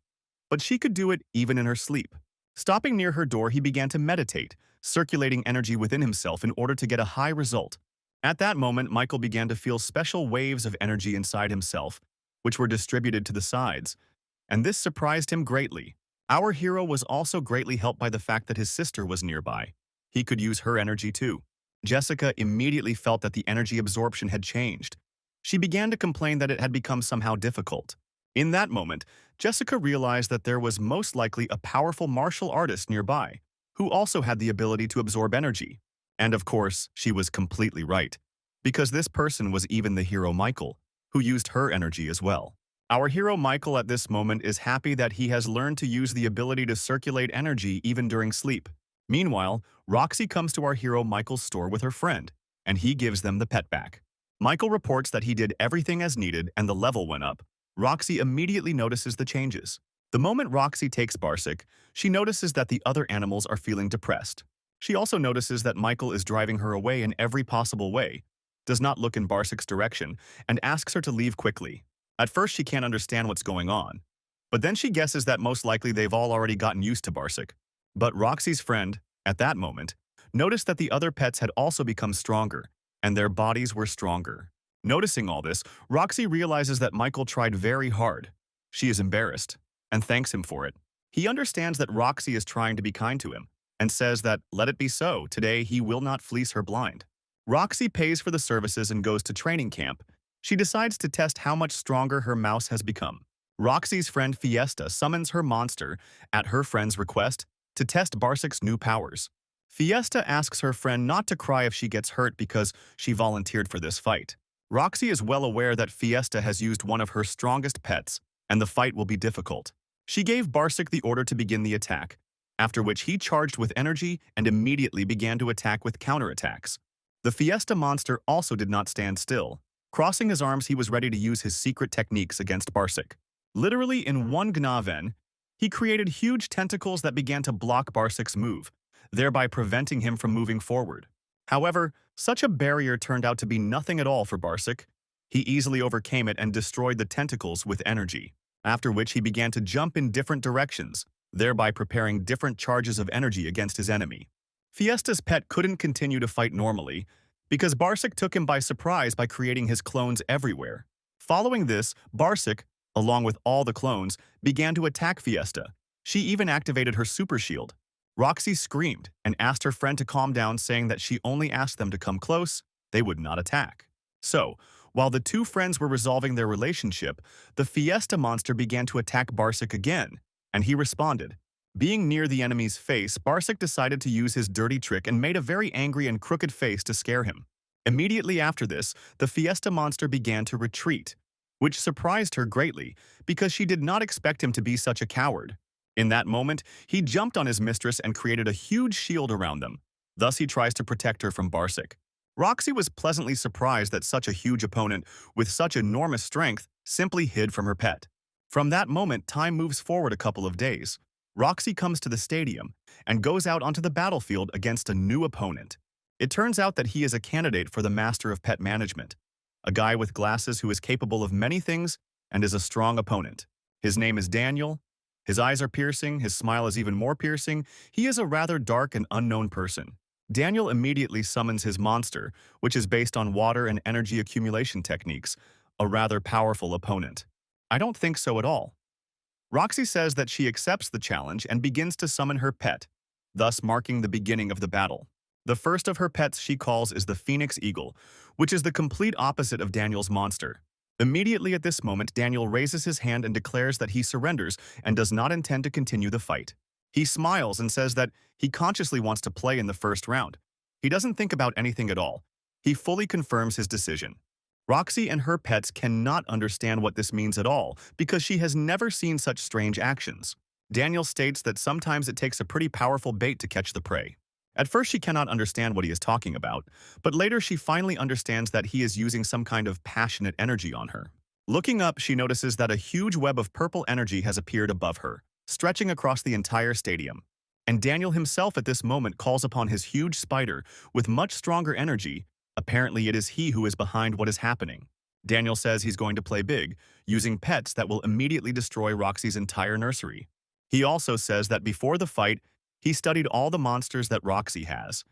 but she could do it even in her sleep. Stopping near her door, he began to meditate, circulating energy within himself in order to get a high result. At that moment, Michael began to feel special waves of energy inside himself, which were distributed to the sides, and this surprised him greatly. Our hero was also greatly helped by the fact that his sister was nearby. He could use her energy too. Jessica immediately felt that the energy absorption had changed. She began to complain that it had become somehow difficult. In that moment, Jessica realized that there was most likely a powerful martial artist nearby, who also had the ability to absorb energy. And of course, she was completely right, because this person was even the hero Michael, who used her energy as well. Our hero Michael at this moment is happy that he has learned to use the ability to circulate energy even during sleep. Meanwhile, Roxy comes to our hero Michael's store with her friend, and he gives them the pet back. Michael reports that he did everything as needed and the level went up. Roxy immediately notices the changes. The moment Roxy takes Barsic, she notices that the other animals are feeling depressed. She also notices that Michael is driving her away in every possible way, does not look in Barsic's direction, and asks her to leave quickly. At first, she can't understand what's going on, but then she guesses that most likely they've all already gotten used to Barsic. But Roxy's friend, at that moment, noticed that the other pets had also become stronger, and their bodies were stronger. Noticing all this, Roxy realizes that Michael tried very hard. She is embarrassed, and thanks him for it. He understands that Roxy is trying to be kind to him, and says that, let it be so, today he will not fleece her blind. Roxy pays for the services and goes to training camp. She decides to test how much stronger her mouse has become. Roxy's friend Fiesta summons her monster, at her friend's request, to test Barsic's new powers. Fiesta asks her friend not to cry if she gets hurt because she volunteered for this fight. Roxy is well aware that Fiesta has used one of her strongest pets, and the fight will be difficult. She gave Barsic the order to begin the attack, after which he charged with energy and immediately began to attack with counterattacks. The Fiesta monster also did not stand still. Crossing his arms, he was ready to use his secret techniques against Barsic. Literally in one Gnaven, he created huge tentacles that began to block Barsic's move, thereby preventing him from moving forward. However, such a barrier turned out to be nothing at all for Barsic. He easily overcame it and destroyed the tentacles with energy, after which he began to jump in different directions, thereby preparing different charges of energy against his enemy. Fiesta's pet couldn't continue to fight normally, because Barsic took him by surprise by creating his clones everywhere. Following this, Barsic, along with all the clones, began to attack Fiesta. She even activated her super shield. Roxy screamed and asked her friend to calm down, saying that she only asked them to come close, they would not attack. So, while the two friends were resolving their relationship, the Fiesta monster began to attack Barsic again, and he responded. Being near the enemy's face, Barsic decided to use his dirty trick and made a very angry and crooked face to scare him. Immediately after this, the Fiesta monster began to retreat, which surprised her greatly because she did not expect him to be such a coward. In that moment, he jumped on his mistress and created a huge shield around them. Thus, he tries to protect her from Barsic. Roxy was pleasantly surprised that such a huge opponent with such enormous strength simply hid from her pet. From that moment, time moves forward a couple of days. Roxy comes to the stadium and goes out onto the battlefield against a new opponent. It turns out that he is a candidate for the Master of Pet Management, a guy with glasses who is capable of many things and is a strong opponent. His name is Daniel. His eyes are piercing, his smile is even more piercing. He is a rather dark and unknown person. Daniel immediately summons his monster, which is based on water and energy accumulation techniques, a rather powerful opponent. I don't think so at all. Roxy says that she accepts the challenge and begins to summon her pet, thus marking the beginning of the battle. The first of her pets she calls is the Phoenix Eagle, which is the complete opposite of Daniel's monster. Immediately at this moment, Daniel raises his hand and declares that he surrenders and does not intend to continue the fight. He smiles and says that he consciously wants to play in the first round. He doesn't think about anything at all. He fully confirms his decision. Roxy and her pets cannot understand what this means at all because she has never seen such strange actions. Daniel states that sometimes it takes a pretty powerful bait to catch the prey. At first she cannot understand what he is talking about, but later she finally understands that he is using some kind of passionate energy on her. Looking up, she notices that a huge web of purple energy has appeared above her, stretching across the entire stadium. And Daniel himself at this moment calls upon his huge spider with much stronger energy. Apparently it is he who is behind what is happening. Daniel says he's going to play big, using pets that will immediately destroy Roxy's entire nursery. He also says that before the fight, he studied all the monsters that Roxy has,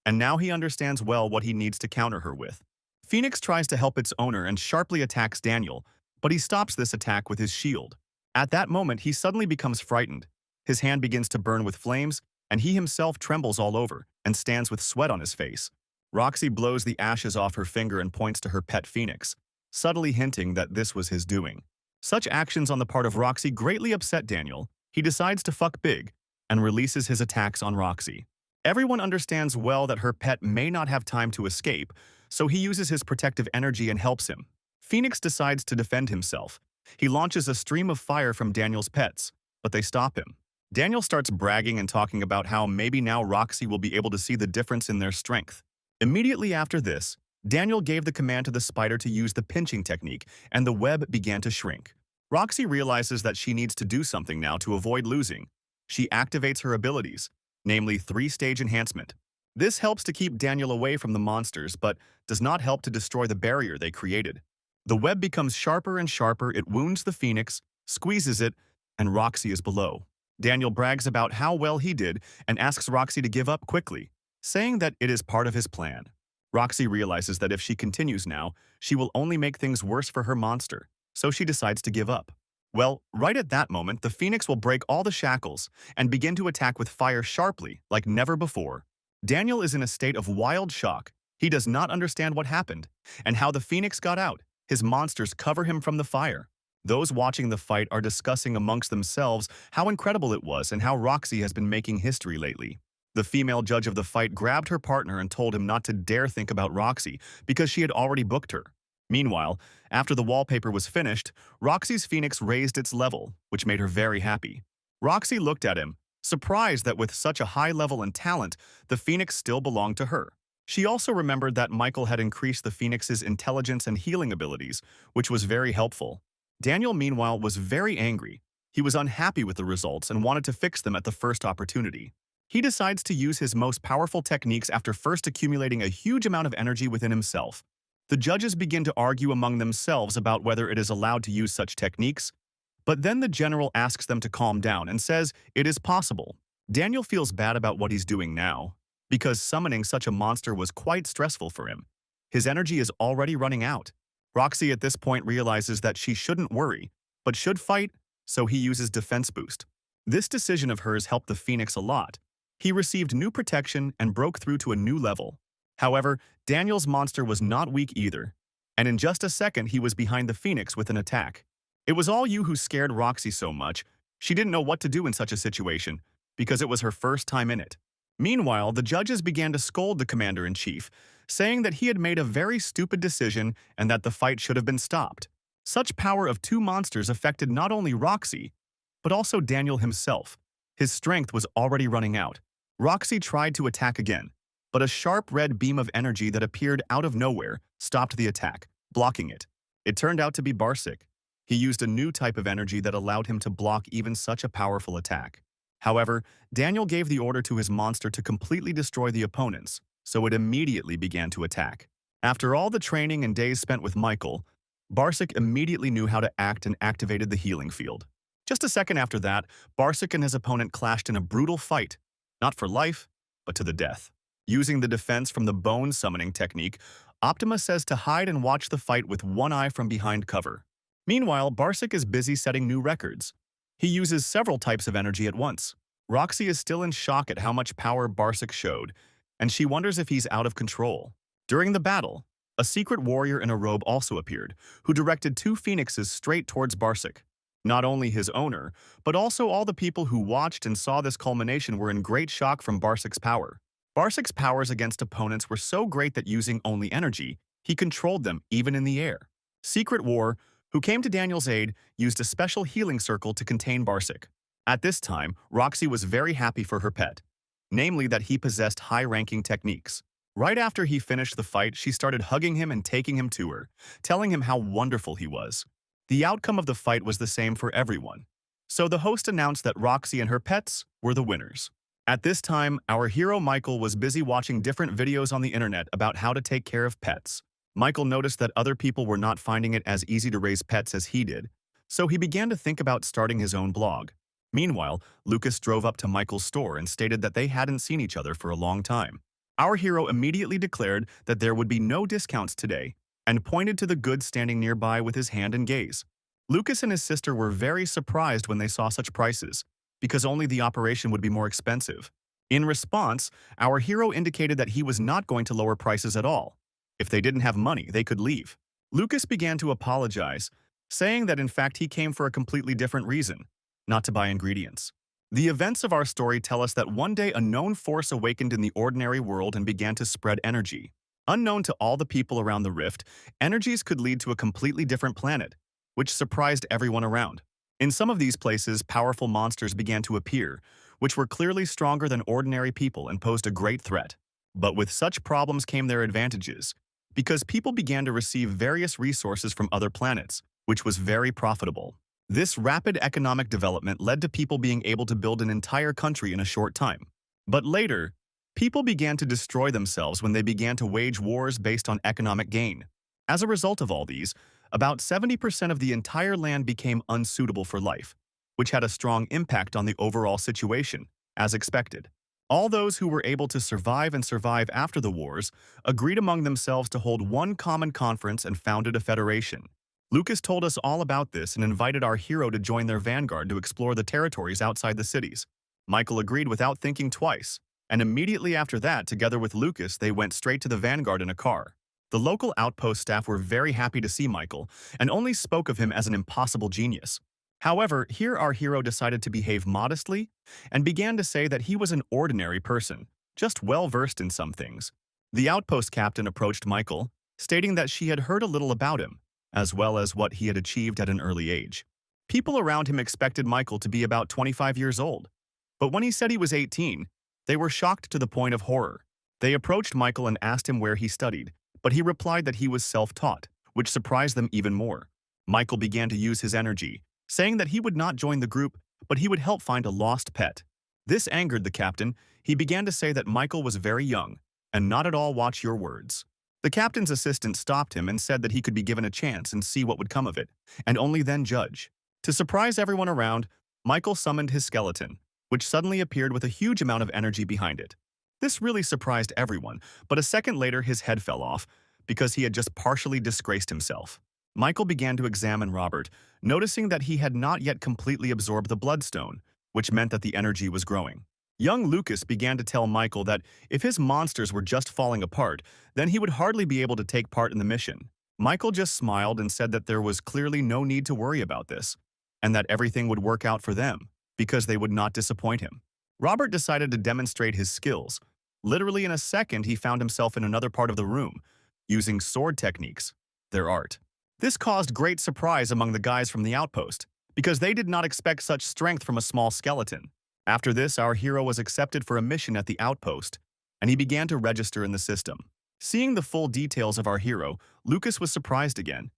and now he understands well what he needs to counter her with. Phoenix tries to help its owner and sharply attacks Daniel, but he stops this attack with his shield. At that moment, he suddenly becomes frightened. His hand begins to burn with flames, and he himself trembles all over and stands with sweat on his face. Roxy blows the ashes off her finger and points to her pet Phoenix, subtly hinting that this was his doing. Such actions on the part of Roxy greatly upset Daniel. He decides to fuck big and releases his attacks on Roxy. Everyone understands well that her pet may not have time to escape, so he uses his protective energy and helps him. Phoenix decides to defend himself. He launches a stream of fire from Daniel's pets, but they stop him. Daniel starts bragging and talking about how maybe now Roxy will be able to see the difference in their strength. Immediately after this, Daniel gave the command to the spider to use the pinching technique, and the web began to shrink. Roxy realizes that she needs to do something now to avoid losing. She activates her abilities, namely 3-stage enhancement. This helps to keep Daniel away from the monsters, but does not help to destroy the barrier they created. The web becomes sharper and sharper, it wounds the Phoenix, squeezes it, and Roxy is below. Daniel brags about how well he did and asks Roxy to give up quickly, saying that it is part of his plan. Roxy realizes that if she continues now, she will only make things worse for her monster, so she decides to give up. Well, right at that moment, the Phoenix will break all the shackles and begin to attack with fire sharply, like never before. Daniel is in a state of wild shock. He does not understand what happened and how the Phoenix got out. His monsters cover him from the fire. Those watching the fight are discussing amongst themselves how incredible it was and how Roxy has been making history lately. The female judge of the fight grabbed her partner and told him not to dare think about Roxy because she had already booked her. Meanwhile, after the wallpaper was finished, Roxy's Phoenix raised its level, which made her very happy. Roxy looked at him, surprised that with such a high level and talent, the Phoenix still belonged to her. She also remembered that Michael had increased the Phoenix's intelligence and healing abilities, which was very helpful. Daniel, meanwhile, was very angry. He was unhappy with the results and wanted to fix them at the first opportunity. He decides to use his most powerful techniques after first accumulating a huge amount of energy within himself. The judges begin to argue among themselves about whether it is allowed to use such techniques, but then the general asks them to calm down and says it is possible. Daniel feels bad about what he's doing now, because summoning such a monster was quite stressful for him. His energy is already running out. Roxy at this point realizes that she shouldn't worry, but should fight, so he uses defense boost. This decision of hers helped the Phoenix a lot. He received new protection and broke through to a new level. However, Daniel's monster was not weak either, and in just a second he was behind the Phoenix with an attack. It was all you who scared Roxy so much. She didn't know what to do in such a situation, because it was her first time in it. Meanwhile, the judges began to scold the commander-in-chief, saying that he had made a very stupid decision and that the fight should have been stopped. Such power of two monsters affected not only Roxy, but also Daniel himself. His strength was already running out. Roxy tried to attack again, but a sharp red beam of energy that appeared out of nowhere stopped the attack, blocking it. It turned out to be Barsic. He used a new type of energy that allowed him to block even such a powerful attack. However, Daniel gave the order to his monster to completely destroy the opponents, so it immediately began to attack. After all the training and days spent with Michael, Barsic immediately knew how to act and activated the healing field. Just a second after that, Barsic and his opponent clashed in a brutal fight, not for life, but to the death. Using the defense from the bone summoning technique, Optima says to hide and watch the fight with one eye from behind cover. Meanwhile, Barsic is busy setting new records. He uses several types of energy at once. Roxy is still in shock at how much power Barsic showed, and she wonders if he's out of control. During the battle, a secret warrior in a robe also appeared, who directed two phoenixes straight towards Barsic. Not only his owner, but also all the people who watched and saw this culmination were in great shock from Barsic's power. Barsic's powers against opponents were so great that using only energy, he controlled them even in the air. Secret War, who came to Daniel's aid, used a special healing circle to contain Barsic. At this time, Roxy was very happy for her pet, namely that he possessed high-ranking techniques. Right after he finished the fight, she started hugging him and taking him to her, telling him how wonderful he was. The outcome of the fight was the same for everyone. So the host announced that Roxy and her pets were the winners. At this time, our hero Michael was busy watching different videos on the internet about how to take care of pets. Michael noticed that other people were not finding it as easy to raise pets as he did, so he began to think about starting his own blog. Meanwhile, Lucas drove up to Michael's store and stated that they hadn't seen each other for a long time. Our hero immediately declared that there would be no discounts today and pointed to the goods standing nearby with his hand and gaze. Lucas and his sister were very surprised when they saw such prices, because only the operation would be more expensive. In response, our hero indicated that he was not going to lower prices at all. If they didn't have money, they could leave. Lucas began to apologize, saying that in fact he came for a completely different reason, not to buy ingredients. The events of our story tell us that one day a known force awakened in the ordinary world and began to spread energy. Unknown to all the people around the rift, energies could lead to a completely different planet, which surprised everyone around. In some of these places, powerful monsters began to appear, which were clearly stronger than ordinary people and posed a great threat. But with such problems came their advantages, because people began to receive various resources from other planets, which was very profitable. This rapid economic development led to people being able to build an entire country in a short time. But later, people began to destroy themselves when they began to wage wars based on economic gain. As a result of all these, about 70% of the entire land became unsuitable for life, which had a strong impact on the overall situation, as expected. All those who were able to survive after the wars agreed among themselves to hold one common conference and founded a federation. Lucas told us all about this and invited our hero to join their vanguard to explore the territories outside the cities. Michael agreed without thinking twice, and immediately after that, together with Lucas, they went straight to the vanguard in a car. The local outpost staff were very happy to see Michael and only spoke of him as an impossible genius. However, here our hero decided to behave modestly and began to say that he was an ordinary person, just well-versed in some things. The outpost captain approached Michael, stating that she had heard a little about him, as well as what he had achieved at an early age. People around him expected Michael to be about 25 years old, but when he said he was 18, they were shocked to the point of horror. They approached Michael and asked him where he studied, but he replied that he was self-taught, which surprised them even more. Michael began to use his energy, saying that he would not join the group, but he would help find a lost pet. This angered the captain. He began to say that Michael was very young, and not at all watch your words. The captain's assistant stopped him and said that he could be given a chance and see what would come of it, and only then judge. To surprise everyone around, Michael summoned his skeleton, which suddenly appeared with a huge amount of energy behind it. This really surprised everyone, but a second later his head fell off, because he had just partially disgraced himself. Michael began to examine Robert, noticing that he had not yet completely absorbed the bloodstone, which meant that the energy was growing. Young Lucas began to tell Michael that if his monsters were just falling apart, then he would hardly be able to take part in the mission. Michael just smiled and said that there was clearly no need to worry about this, and that everything would work out for them, because they would not disappoint him. Robert decided to demonstrate his skills. Literally in a second, he found himself in another part of the room, using sword techniques, their art. This caused great surprise among the guys from the outpost, because they did not expect such strength from a small skeleton. After this, our hero was accepted for a mission at the outpost, and he began to register in the system. Seeing the full details of our hero, Lucas was surprised again.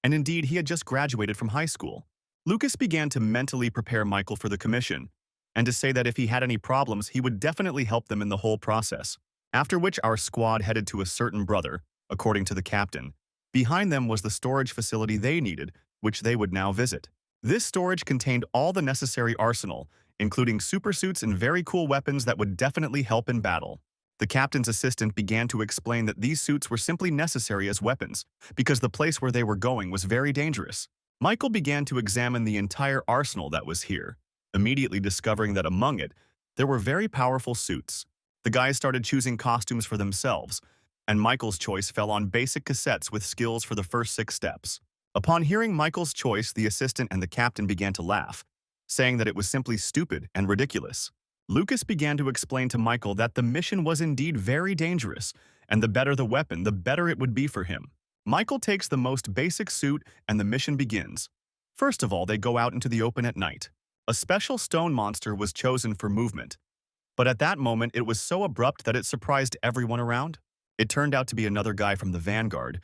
And indeed, he had just graduated from high school. Lucas began to mentally prepare Michael for the commission, and to say that if he had any problems, he would definitely help them in the whole process. After which our squad headed to a certain brother, according to the captain. Behind them was the storage facility they needed, which they would now visit. This storage contained all the necessary arsenal, including supersuits and very cool weapons that would definitely help in battle. The captain's assistant began to explain that these suits were simply necessary as weapons, because the place where they were going was very dangerous. Michael began to examine the entire arsenal that was here, immediately discovering that among it, there were very powerful suits. The guys started choosing costumes for themselves, and Michael's choice fell on basic cassettes with skills for the first 6 steps. Upon hearing Michael's choice, the assistant and the captain began to laugh, saying that it was simply stupid and ridiculous. Lucas began to explain to Michael that the mission was indeed very dangerous, and the better the weapon, the better it would be for him. Michael takes the most basic suit, and the mission begins. First of all, they go out into the open at night. A special stone monster was chosen for movement, but at that moment it was so abrupt that it surprised everyone around. It turned out to be another guy from the vanguard.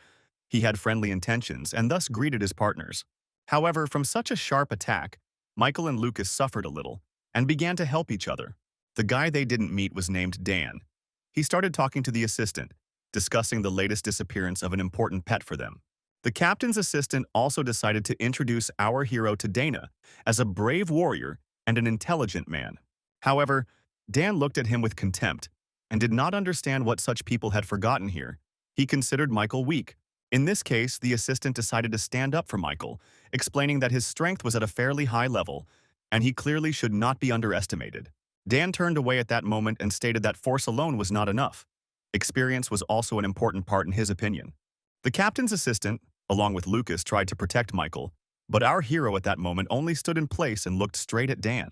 He had friendly intentions and thus greeted his partners. However, from such a sharp attack, Michael and Lucas suffered a little and began to help each other. The guy they didn't meet was named Dan. He started talking to the assistant, discussing the latest disappearance of an important pet for them. The captain's assistant also decided to introduce our hero to Dana as a brave warrior and an intelligent man. However, Dan looked at him with contempt and did not understand what such people had forgotten here. He considered Michael weak. In this case, the assistant decided to stand up for Michael, explaining that his strength was at a fairly high level, and he clearly should not be underestimated. Dan turned away at that moment and stated that force alone was not enough. Experience was also an important part in his opinion. The captain's assistant, along with Lucas, tried to protect Michael, but our hero at that moment only stood in place and looked straight at Dan.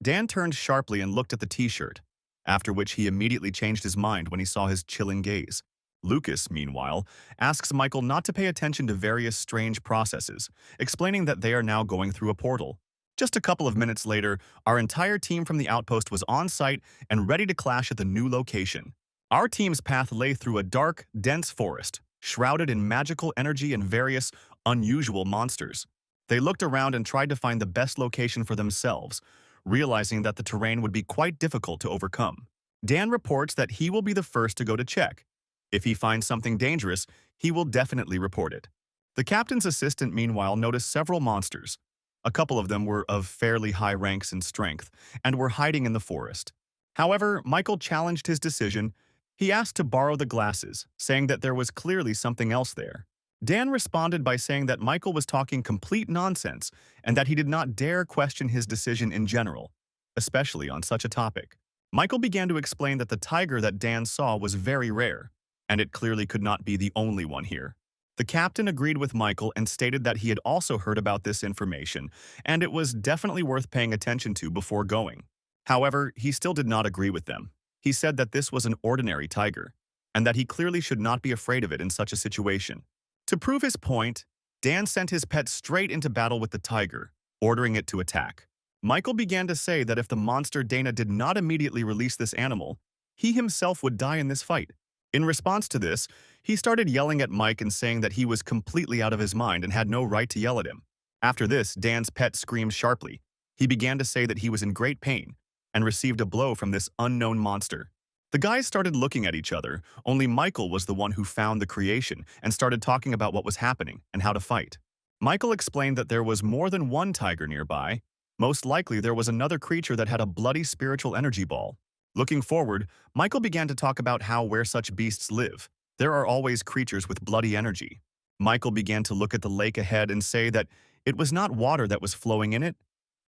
Dan turned sharply and looked at the t-shirt, after which he immediately changed his mind when he saw his chilling gaze. Lucas, meanwhile, asks Michael not to pay attention to various strange processes, explaining that they are now going through a portal. Just a couple of minutes later, our entire team from the outpost was on site and ready to clash at the new location. Our team's path lay through a dark, dense forest, shrouded in magical energy and various unusual monsters. They looked around and tried to find the best location for themselves, realizing that the terrain would be quite difficult to overcome. Dan reports that he will be the first to go to check. If he finds something dangerous, he will definitely report it. The captain's assistant, meanwhile, noticed several monsters. A couple of them were of fairly high ranks and strength, and were hiding in the forest. However, Michael challenged his decision. He asked to borrow the glasses, saying that there was clearly something else there. Dan responded by saying that Michael was talking complete nonsense and that he did not dare question his decision in general, especially on such a topic. Michael began to explain that the tiger that Dan saw was very rare, and it clearly could not be the only one here. The captain agreed with Michael and stated that he had also heard about this information, and it was definitely worth paying attention to before going. However, he still did not agree with them. He said that this was an ordinary tiger, and that he clearly should not be afraid of it in such a situation. To prove his point, Dan sent his pet straight into battle with the tiger, ordering it to attack. Michael began to say that if the monster Dana did not immediately release this animal, he himself would die in this fight. In response to this, he started yelling at Mike and saying that he was completely out of his mind and had no right to yell at him. After this, Dan's pet screamed sharply. He began to say that he was in great pain and received a blow from this unknown monster. The guys started looking at each other, only Michael was the one who found the creation and started talking about what was happening and how to fight. Michael explained that there was more than one tiger nearby. Most likely there was another creature that had a bloody spiritual energy ball. Looking forward, Michael began to talk about where such beasts live. There are always creatures with bloody energy. Michael began to look at the lake ahead and say that it was not water that was flowing in it,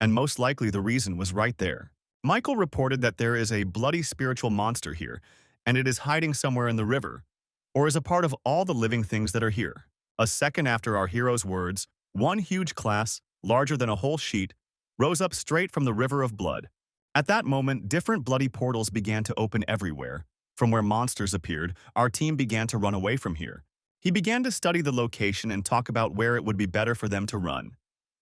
and most likely the reason was right there. Michael reported that there is a bloody spiritual monster here, and it is hiding somewhere in the river, or is a part of all the living things that are here. A second after our hero's words, one huge class, larger than a whole sheet, rose up straight from the river of blood. At that moment, different bloody portals began to open everywhere. From where monsters appeared, our team began to run away from here. He began to study the location and talk about where it would be better for them to run.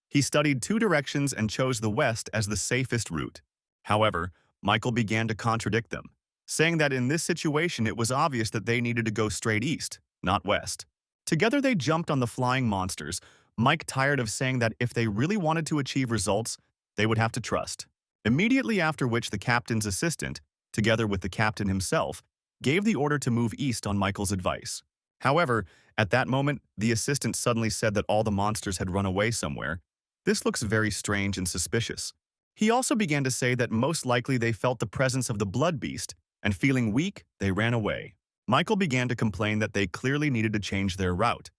He studied two directions and chose the west as the safest route. However, Michael began to contradict them, saying that in this situation it was obvious that they needed to go straight east, not west. Together they jumped on the flying monsters, Mike tired of saying that if they really wanted to achieve results, they would have to trust. Immediately after which the captain's assistant, together with the captain himself, gave the order to move east on Michael's advice. However, at that moment, the assistant suddenly said that all the monsters had run away somewhere. This looks very strange and suspicious. He also began to say that most likely they felt the presence of the blood beast, and feeling weak, they ran away. Michael began to complain that they clearly needed to change their route,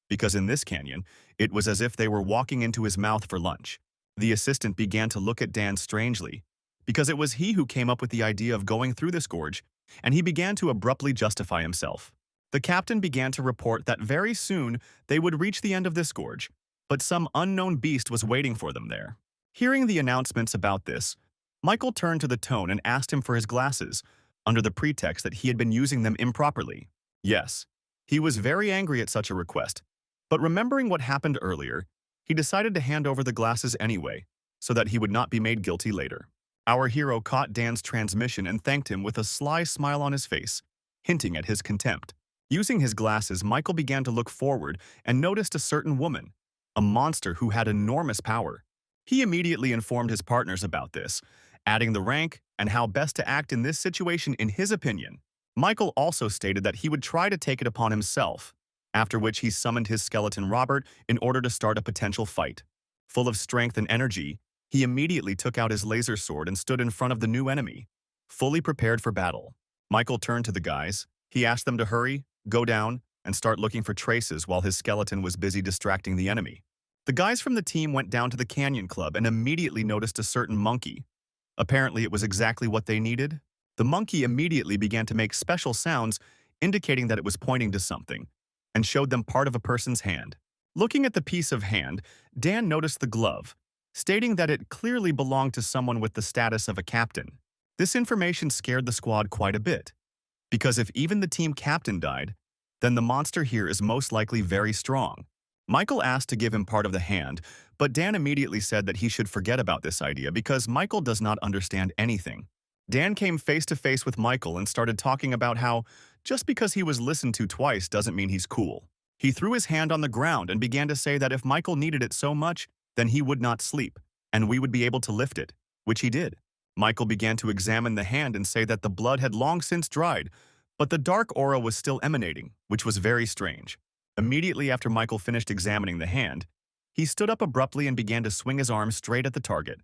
because in this canyon, it was as if they were walking into his mouth for lunch. The assistant began to look at Dan strangely, because it was he who came up with the idea of going through this gorge, and he began to abruptly justify himself. The captain began to report that very soon they would reach the end of this gorge, but some unknown beast was waiting for them there. Hearing the announcements about this, Michael turned to the Tone and asked him for his glasses, under the pretext that he had been using them improperly. Yes, he was very angry at such a request, but remembering what happened earlier, he decided to hand over the glasses anyway, so that he would not be made guilty later. Our hero caught Dan's transmission and thanked him with a sly smile on his face, hinting at his contempt. Using his glasses, Michael began to look forward and noticed a certain woman, a monster who had enormous power. He immediately informed his partners about this, adding the rank and how best to act in this situation in his opinion. Michael also stated that he would try to take it upon himself, after which he summoned his skeleton Robert in order to start a potential fight. Full of strength and energy, he immediately took out his laser sword and stood in front of the new enemy, fully prepared for battle. Michael turned to the guys. He asked them to hurry, go down, and start looking for traces while his skeleton was busy distracting the enemy. The guys from the team went down to the Canyon Club and immediately noticed a certain monkey. Apparently, it was exactly what they needed. The monkey immediately began to make special sounds, indicating that it was pointing to something, and showed them part of a person's hand. Looking at the piece of hand, Dan noticed the glove, stating that it clearly belonged to someone with the status of a captain. This information scared the squad quite a bit, because if even the team captain died, then the monster here is most likely very strong. Michael asked to give him part of the hand, but Dan immediately said that he should forget about this idea because Michael does not understand anything. Dan came face to face with Michael and started talking about how just because he was listened to twice doesn't mean he's cool. He threw his hand on the ground and began to say that if Michael needed it so much, then he would not sleep, and we would be able to lift it, which he did. Michael began to examine the hand and say that the blood had long since dried, but the dark aura was still emanating, which was very strange. Immediately after Michael finished examining the hand, he stood up abruptly and began to swing his arm straight at the target.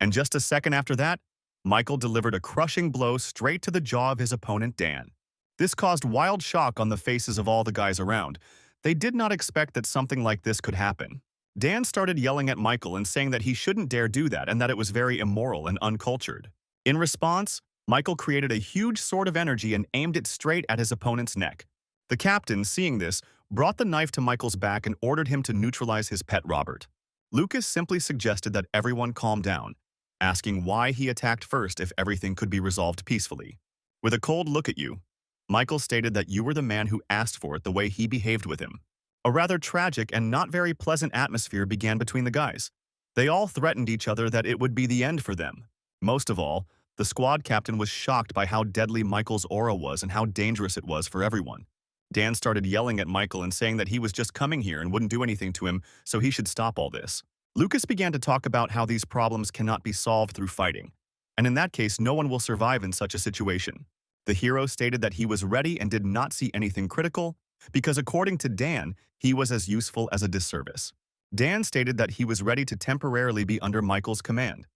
And just a second after that, Michael delivered a crushing blow straight to the jaw of his opponent, Dan. This caused wild shock on the faces of all the guys around. They did not expect that something like this could happen. Dan started yelling at Michael and saying that he shouldn't dare do that and that it was very immoral and uncultured. In response, Michael created a huge sword of energy and aimed it straight at his opponent's neck. The captain, seeing this, brought the knife to Michael's back and ordered him to neutralize his pet Robert. Lucas simply suggested that everyone calm down, asking why he attacked first if everything could be resolved peacefully. With a cold look at you, Michael stated that you were the man who asked for it the way he behaved with him. A rather tragic and not very pleasant atmosphere began between the guys. They all threatened each other that it would be the end for them. Most of all, the squad captain was shocked by how deadly Michael's aura was and how dangerous it was for everyone. Dan started yelling at Michael and saying that he was just coming here and wouldn't do anything to him, so he should stop all this. Lucas began to talk about how these problems cannot be solved through fighting, and in that case, no one will survive in such a situation. The hero stated that he was ready and did not see anything critical, because according to Dan, he was as useful as a disservice. Dan stated that he was ready to temporarily be under Michael's command,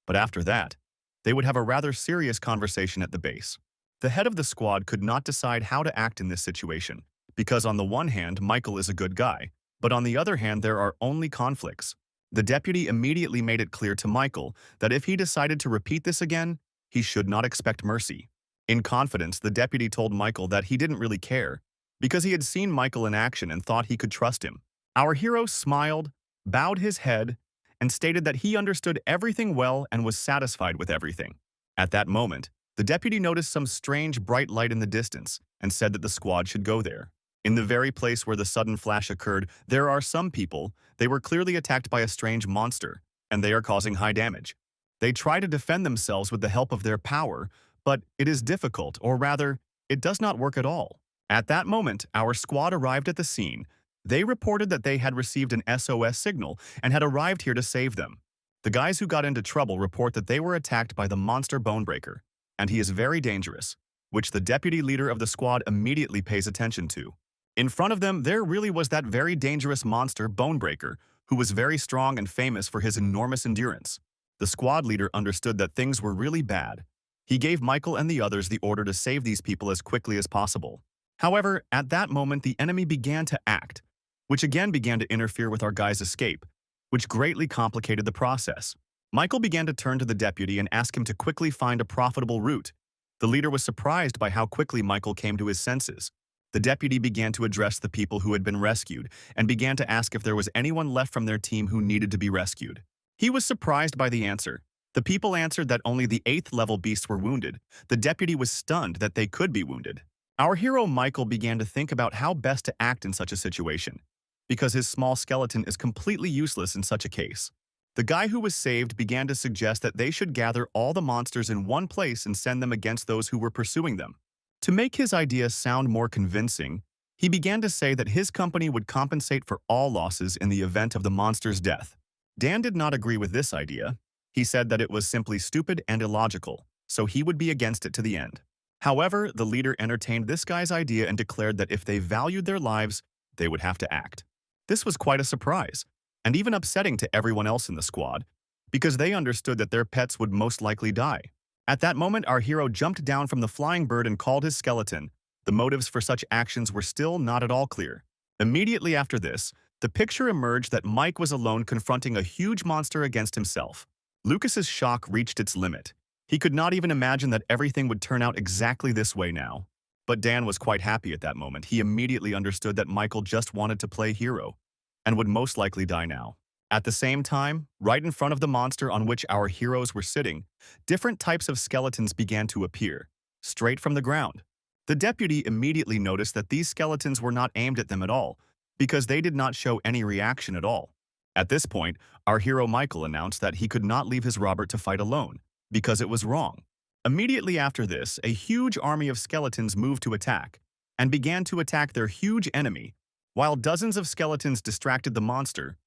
but after that, they would have a rather serious conversation at the base. The head of the squad could not decide how to act in this situation, because on the one hand, Michael is a good guy, but on the other hand, there are only conflicts. The deputy immediately made it clear to Michael that if he decided to repeat this again, he should not expect mercy. In confidence, the deputy told Michael that he didn't really care, because he had seen Michael in action and thought he could trust him. Our hero smiled, bowed his head, and stated that he understood everything well and was satisfied with everything. At that moment, the deputy noticed some strange bright light in the distance and said that the squad should go there. In the very place where the sudden flash occurred, there are some people. They were clearly attacked by a strange monster, and they are causing high damage. They try to defend themselves with the help of their power, but it is difficult, or rather, it does not work at all. At that moment, our squad arrived at the scene. They reported that they had received an SOS signal and had arrived here to save them. The guys who got into trouble report that they were attacked by the monster Bonebreaker, and he is very dangerous, which the deputy leader of the squad immediately pays attention to. In front of them, there really was that very dangerous monster, Bonebreaker, who was very strong and famous for his enormous endurance. The squad leader understood that things were really bad. He gave Michael and the others the order to save these people as quickly as possible. However, at that moment, the enemy began to act, which again began to interfere with our guy's escape, which greatly complicated the process. Michael began to turn to the deputy and ask him to quickly find a profitable route. The leader was surprised by how quickly Michael came to his senses. The deputy began to address the people who had been rescued and began to ask if there was anyone left from their team who needed to be rescued. He was surprised by the answer. The people answered that only the 8th level beasts were wounded. The deputy was stunned that they could be wounded. Our hero Michael began to think about how best to act in such a situation, because his small skeleton is completely useless in such a case. The guy who was saved began to suggest that they should gather all the monsters in one place and send them against those who were pursuing them. To make his idea sound more convincing, he began to say that his company would compensate for all losses in the event of the monster's death. Dan did not agree with this idea. He said that it was simply stupid and illogical, so he would be against it to the end. However, the leader entertained this guy's idea and declared that if they valued their lives, they would have to act. This was quite a surprise, and even upsetting to everyone else in the squad, because they understood that their pets would most likely die. At that moment, our hero jumped down from the flying bird and called his skeleton. The motives for such actions were still not at all clear. Immediately after this, the picture emerged that Mike was alone confronting a huge monster against himself. Lucas's shock reached its limit. He could not even imagine that everything would turn out exactly this way now. But Dan was quite happy at that moment. He immediately understood that Michael just wanted to play hero, and would most likely die now. At the same time, right in front of the monster on which our heroes were sitting, different types of skeletons began to appear, straight from the ground. The deputy immediately noticed that these skeletons were not aimed at them at all, because they did not show any reaction at all. At this point, our hero Michael announced that he could not leave his Robert to fight alone, because it was wrong. Immediately after this, a huge army of skeletons moved to attack, and began to attack their huge enemy. While dozens of skeletons distracted the monster,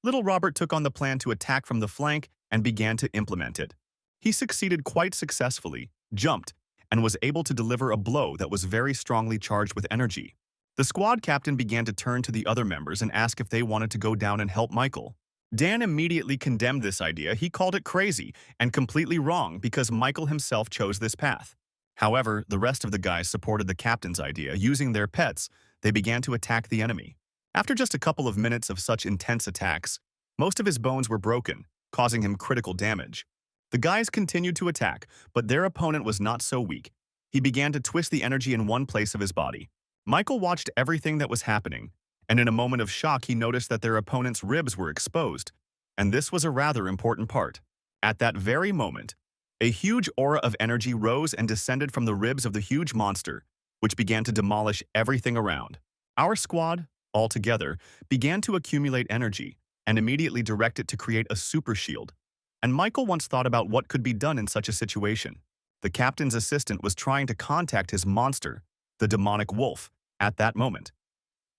little Robert took on the plan to attack from the flank and began to implement it. He succeeded quite successfully, jumped, and was able to deliver a blow that was very strongly charged with energy. The squad captain began to turn to the other members and ask if they wanted to go down and help Michael. Dan immediately condemned this idea. He called it crazy and completely wrong because Michael himself chose this path. However, the rest of the guys supported the captain's idea. Using their pets, they began to attack the enemy. After just a couple of minutes of such intense attacks, most of his bones were broken, causing him critical damage. The guys continued to attack, but their opponent was not so weak. He began to twist the energy in one place of his body. Michael watched everything that was happening, and in a moment of shock he noticed that their opponent's ribs were exposed, and this was a rather important part. At that very moment, a huge aura of energy rose and descended from the ribs of the huge monster, which began to demolish everything around. Our squad, all together, began to accumulate energy and immediately direct it to create a super shield. And Michael once thought about what could be done in such a situation. The captain's assistant was trying to contact his monster, the demonic wolf, at that moment.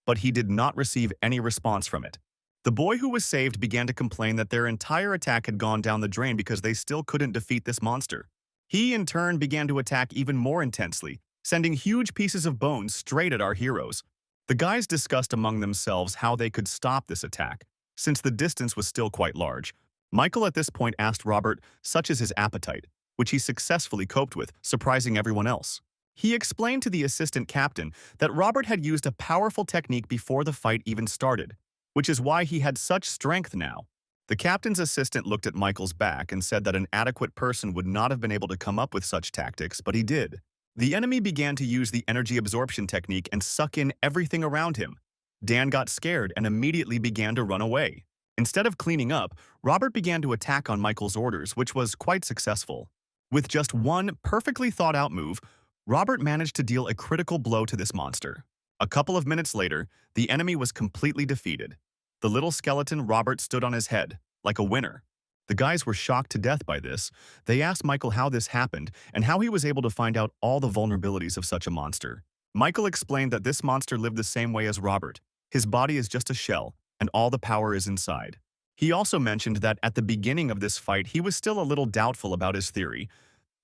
But he did not receive any response from it. The boy who was saved began to complain that their entire attack had gone down the drain because they still couldn't defeat this monster. He, in turn, began to attack even more intensely, sending huge pieces of bone straight at our heroes. The guys discussed among themselves how they could stop this attack, since the distance was still quite large. Michael at this point asked Robert such as his appetite, which he successfully coped with, surprising everyone else. He explained to the assistant captain that Robert had used a powerful technique before the fight even started, which is why he had such strength now. The captain's assistant looked at Michael's back and said that an adequate person would not have been able to come up with such tactics, but he did. The enemy began to use the energy absorption technique and suck in everything around him. Dan got scared and immediately began to run away. Instead of cleaning up, Robert began to attack on Michael's orders, which was quite successful. With just one perfectly thought-out move, Robert managed to deal a critical blow to this monster. A couple of minutes later, the enemy was completely defeated. The little skeleton Robert stood on his head, like a winner. The guys were shocked to death by this. They asked Michael how this happened and how he was able to find out all the vulnerabilities of such a monster. Michael explained that this monster lived the same way as Robert. His body is just a shell, and all the power is inside. He also mentioned that at the beginning of this fight, he was still a little doubtful about his theory,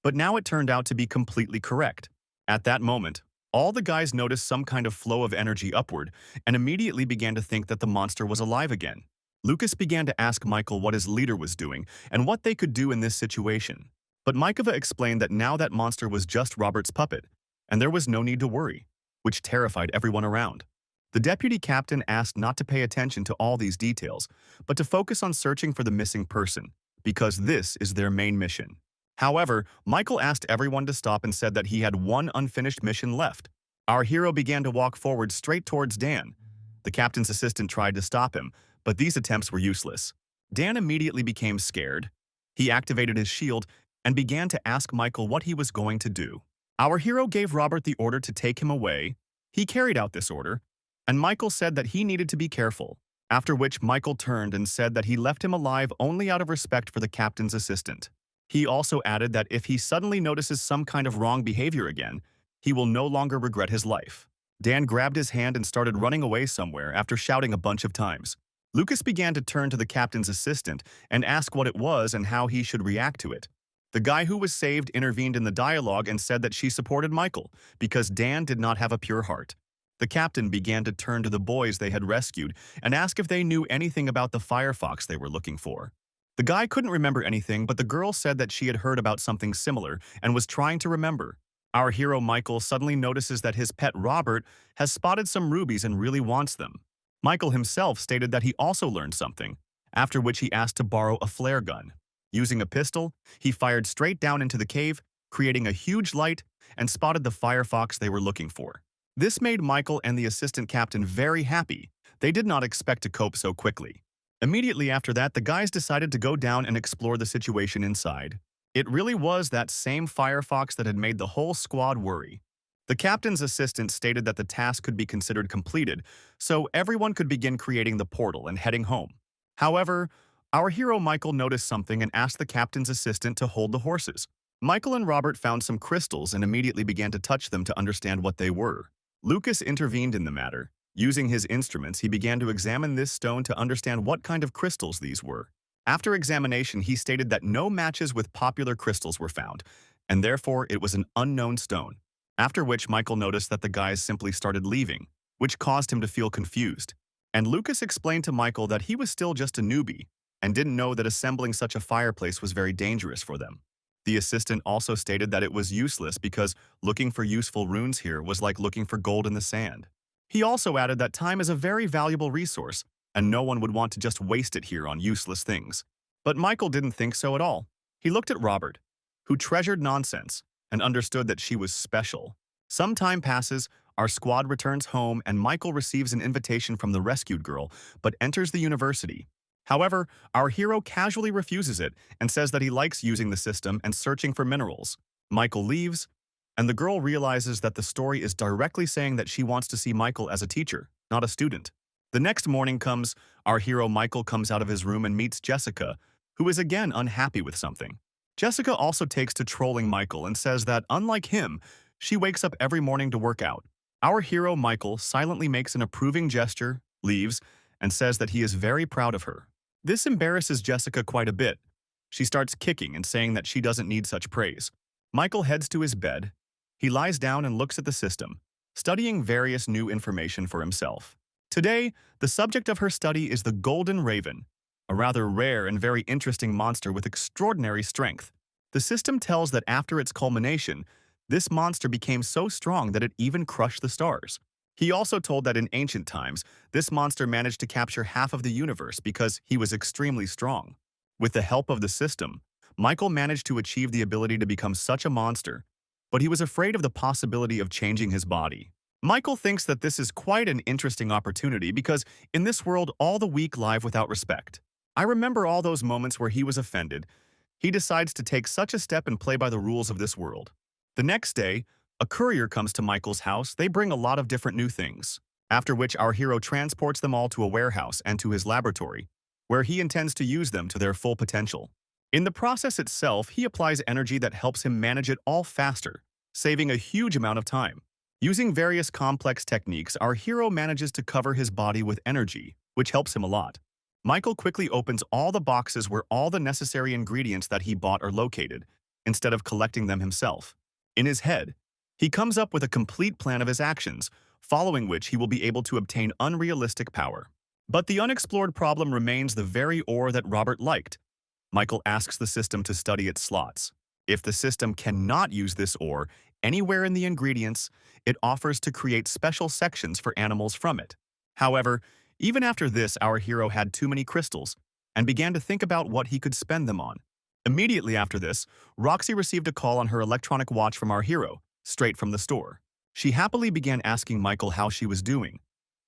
but now it turned out to be completely correct. At that moment, all the guys noticed some kind of flow of energy upward and immediately began to think that the monster was alive again. Lucas began to ask Michael what his leader was doing and what they could do in this situation. But Mikova explained that now that monster was just Robert's puppet, and there was no need to worry, which terrified everyone around. The deputy captain asked not to pay attention to all these details, but to focus on searching for the missing person, because this is their main mission. However, Michael asked everyone to stop and said that he had one unfinished mission left. Our hero began to walk forward straight towards Dan. The captain's assistant tried to stop him, but these attempts were useless. Dan immediately became scared. He activated his shield and began to ask Michael what he was going to do. Our hero gave Robert the order to take him away. He carried out this order, and Michael said that he needed to be careful, after which Michael turned and said that he left him alive only out of respect for the captain's assistant. He also added that if he suddenly notices some kind of wrong behavior again, he will no longer regret his life. Dan grabbed his hand and started running away somewhere after shouting a bunch of times. Lucas began to turn to the captain's assistant and ask what it was and how he should react to it. The guy who was saved intervened in the dialogue and said that she supported Michael because Dan did not have a pure heart. The captain began to turn to the boys they had rescued and ask if they knew anything about the firefox they were looking for. The guy couldn't remember anything, but the girl said that she had heard about something similar and was trying to remember. Our hero Michael suddenly notices that his pet Robert has spotted some rubies and really wants them. Michael himself stated that he also learned something, after which he asked to borrow a flare gun. Using a pistol, he fired straight down into the cave, creating a huge light, and spotted the firefox they were looking for. This made Michael and the assistant captain very happy. They did not expect to cope so quickly. Immediately after that, the guys decided to go down and explore the situation inside. It really was that same firefox that had made the whole squad worry. The captain's assistant stated that the task could be considered completed, so everyone could begin creating the portal and heading home. However, our hero Michael noticed something and asked the captain's assistant to hold the horses. Michael and Robert found some crystals and immediately began to touch them to understand what they were. Lucas intervened in the matter. Using his instruments, he began to examine this stone to understand what kind of crystals these were. After examination, he stated that no matches with popular crystals were found, and therefore it was an unknown stone. After which Michael noticed that the guys simply started leaving, which caused him to feel confused. And Lucas explained to Michael that he was still just a newbie and didn't know that assembling such a fireplace was very dangerous for them. The assistant also stated that it was useless because looking for useful runes here was like looking for gold in the sand. He also added that time is a very valuable resource, and no one would want to just waste it here on useless things. But Michael didn't think so at all. He looked at Robert, who treasured nonsense, and understood that she was special. Some time passes, our squad returns home, and Michael receives an invitation from the rescued girl, but enters the university. However, our hero casually refuses it and says that he likes using the system and searching for minerals. Michael leaves, and the girl realizes that the story is directly saying that she wants to see Michael as a teacher, not a student. The next morning comes, our hero Michael comes out of his room and meets Jessica, who is again unhappy with something. Jessica also takes to trolling Michael and says that, unlike him, she wakes up every morning to work out. Our hero Michael silently makes an approving gesture, leaves, and says that he is very proud of her. This embarrasses Jessica quite a bit. She starts kicking and saying that she doesn't need such praise. Michael heads to his bed. He lies down and looks at the system, studying various new information for himself. Today, the subject of her study is the Golden Raven, a rather rare and very interesting monster with extraordinary strength. The system tells that after its culmination, This monster became so strong that it even crushed the stars. He also told that in ancient times, this monster managed to capture half of the universe because he was extremely strong. With the help of the system, Michael managed to achieve the ability to become such a monster, but he was afraid of the possibility of changing his body. Michael thinks that this is quite an interesting opportunity because in this world all the weak live without respect. I remember all those moments where he was offended. He decides to take such a step and play by the rules of this world. The next day, a courier comes to Michael's house. They bring a lot of different new things, after which our hero transports them all to a warehouse and to his laboratory, where he intends to use them to their full potential. In the process itself, he applies energy that helps him manage it all faster, saving a huge amount of time. Using various complex techniques, our hero manages to cover his body with energy, which helps him a lot. Michael quickly opens all the boxes where all the necessary ingredients that he bought are located, instead of collecting them himself. In his head, he comes up with a complete plan of his actions, following which he will be able to obtain unrealistic power. But the unexplored problem remains the very ore that Robert liked. Michael asks the system to study its slots. If the system cannot use this ore anywhere in the ingredients, it offers to create special sections for animals from it. However, even after this, our hero had too many crystals and began to think about what he could spend them on. Immediately after this, Roxy received a call on her electronic watch from our hero, straight from the store. She happily began asking Michael how she was doing,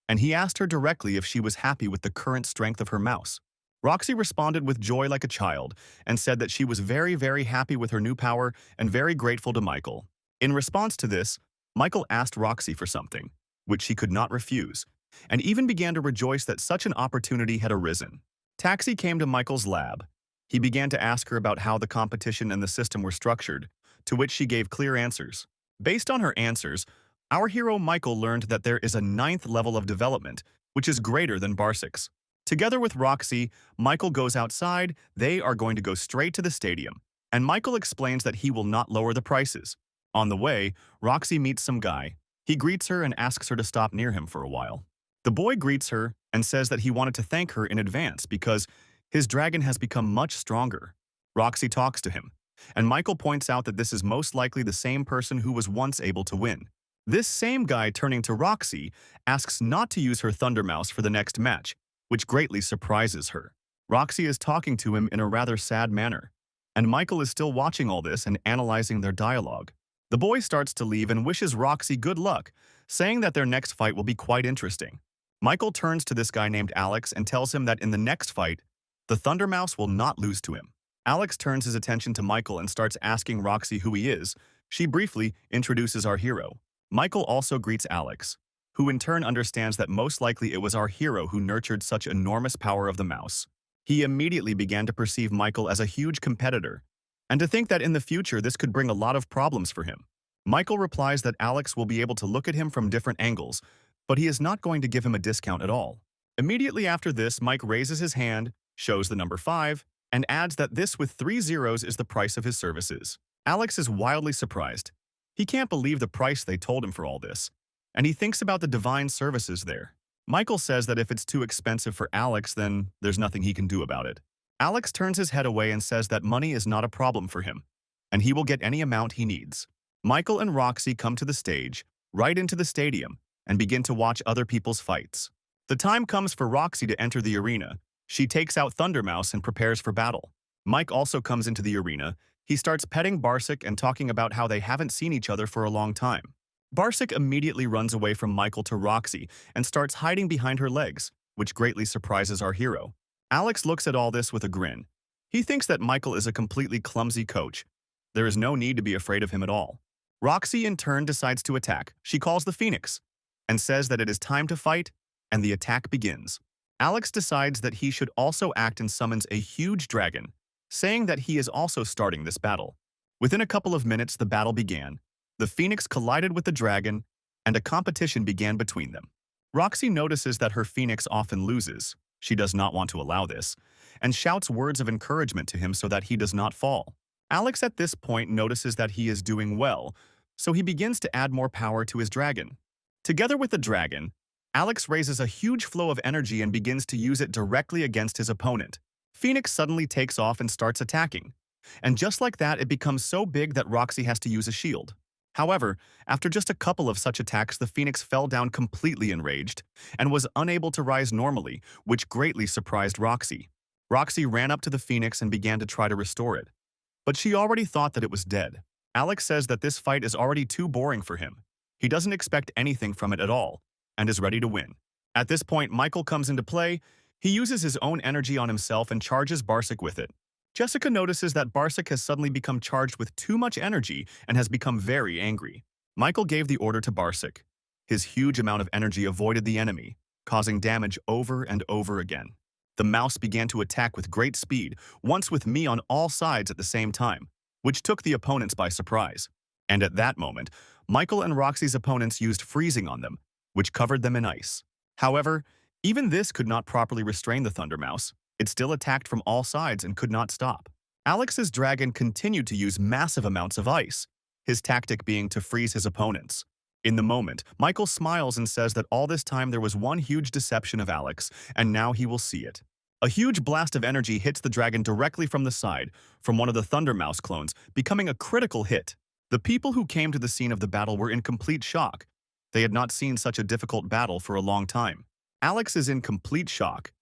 and he asked her directly if she was happy with the current strength of her mouse. Roxy responded with joy like a child and said that she was very, very happy with her new power and very grateful to Michael. In response to this, Michael asked Roxy for something, which she could not refuse, and even began to rejoice that such an opportunity had arisen. Taxi came to Michael's lab. He began to ask her about how the competition and the system were structured, to which she gave clear answers. Based on her answers, our hero Michael learned that there is a 9th level of development, which is greater than Barsic's. Together with Roxy, Michael goes outside. They are going to go straight to the stadium, and Michael explains that he will not lower the prices. On the way, Roxy meets some guy. He greets her and asks her to stop near him for a while. The boy greets her and says that he wanted to thank her in advance because his dragon has become much stronger. Roxy talks to him, and Michael points out that this is most likely the same person who was once able to win. This same guy, turning to Roxy, asks not to use her Thunder Mouse for the next match, which greatly surprises her. Roxy is talking to him in a rather sad manner, and Michael is still watching all this and analyzing their dialogue. The boy starts to leave and wishes Roxy good luck, saying that their next fight will be quite interesting. Michael turns to this guy named Alex and tells him that in the next fight, the Thunder Mouse will not lose to him. Alex turns his attention to Michael and starts asking Roxy who he is. She briefly introduces our hero. Michael also greets Alex, who in turn understands that most likely it was our hero who nurtured such enormous power of the mouse. He immediately began to perceive Michael as a huge competitor, and to think that in the future this could bring a lot of problems for him. Michael replies that Alex will be able to look at him from different angles, but he is not going to give him a discount at all. Immediately after this, Mike raises his hand, shows the number 5, and adds that this with 3 zeros is the price of his services. Alex is wildly surprised. He can't believe the price they told him for all this, and he thinks about the divine services there. Michael says that if it's too expensive for Alex, then there's nothing he can do about it. Alex turns his head away and says that money is not a problem for him, and he will get any amount he needs. Michael and Roxy come to the stage, right into the stadium, and begin to watch other people's fights. The time comes for Roxy to enter the arena. She takes out Thunder Mouse and prepares for battle. Mike also comes into the arena. He starts petting Barsic and talking about how they haven't seen each other for a long time. Barsic immediately runs away from Michael to Roxy and starts hiding behind her legs, which greatly surprises our hero. Alex looks at all this with a grin. He thinks that Michael is a completely clumsy coach. There is no need to be afraid of him at all. Roxy in turn decides to attack. She calls the Phoenix and says that it is time to fight, and the attack begins. Alex decides that he should also act and summons a huge dragon, saying that he is also starting this battle. Within a couple of minutes, the battle began. The Phoenix collided with the dragon, and a competition began between them. Roxy notices that her Phoenix often loses. She does not want to allow this, and shouts words of encouragement to him so that he does not fall. Alex at this point notices that he is doing well, so he begins to add more power to his dragon. Together with the dragon, Alex raises a huge flow of energy and begins to use it directly against his opponent. Phoenix suddenly takes off and starts attacking, and just like that, it becomes so big that Roxy has to use a shield. However, after just a couple of such attacks, the phoenix fell down completely enraged and was unable to rise normally, which greatly surprised Roxy. Roxy ran up to the phoenix and began to try to restore it, but she already thought that it was dead. Alex says that this fight is already too boring for him. He doesn't expect anything from it at all and is ready to win. At this point, Michael comes into play. He uses his own energy on himself and charges Barsic with it. Jessica notices that Barsic has suddenly become charged with too much energy and has become very angry. Michael gave the order to Barsic. His huge amount of energy avoided the enemy, causing damage over and over again. The mouse began to attack with great speed, once with me on all sides at the same time, which took the opponents by surprise. And at that moment, Michael and Roxy's opponents used freezing on them, which covered them in ice. However, even this could not properly restrain the Thunder Mouse. It still attacked from all sides and could not stop. Alex's dragon continued to use massive amounts of ice, his tactic being to freeze his opponents. In the moment, Michael smiles and says that all this time there was one huge deception of Alex, and now he will see it. A huge blast of energy hits the dragon directly from the side, from one of the Thunder Mouse clones, becoming a critical hit. The people who came to the scene of the battle were in complete shock. They had not seen such a difficult battle for a long time. Alex is in complete shock.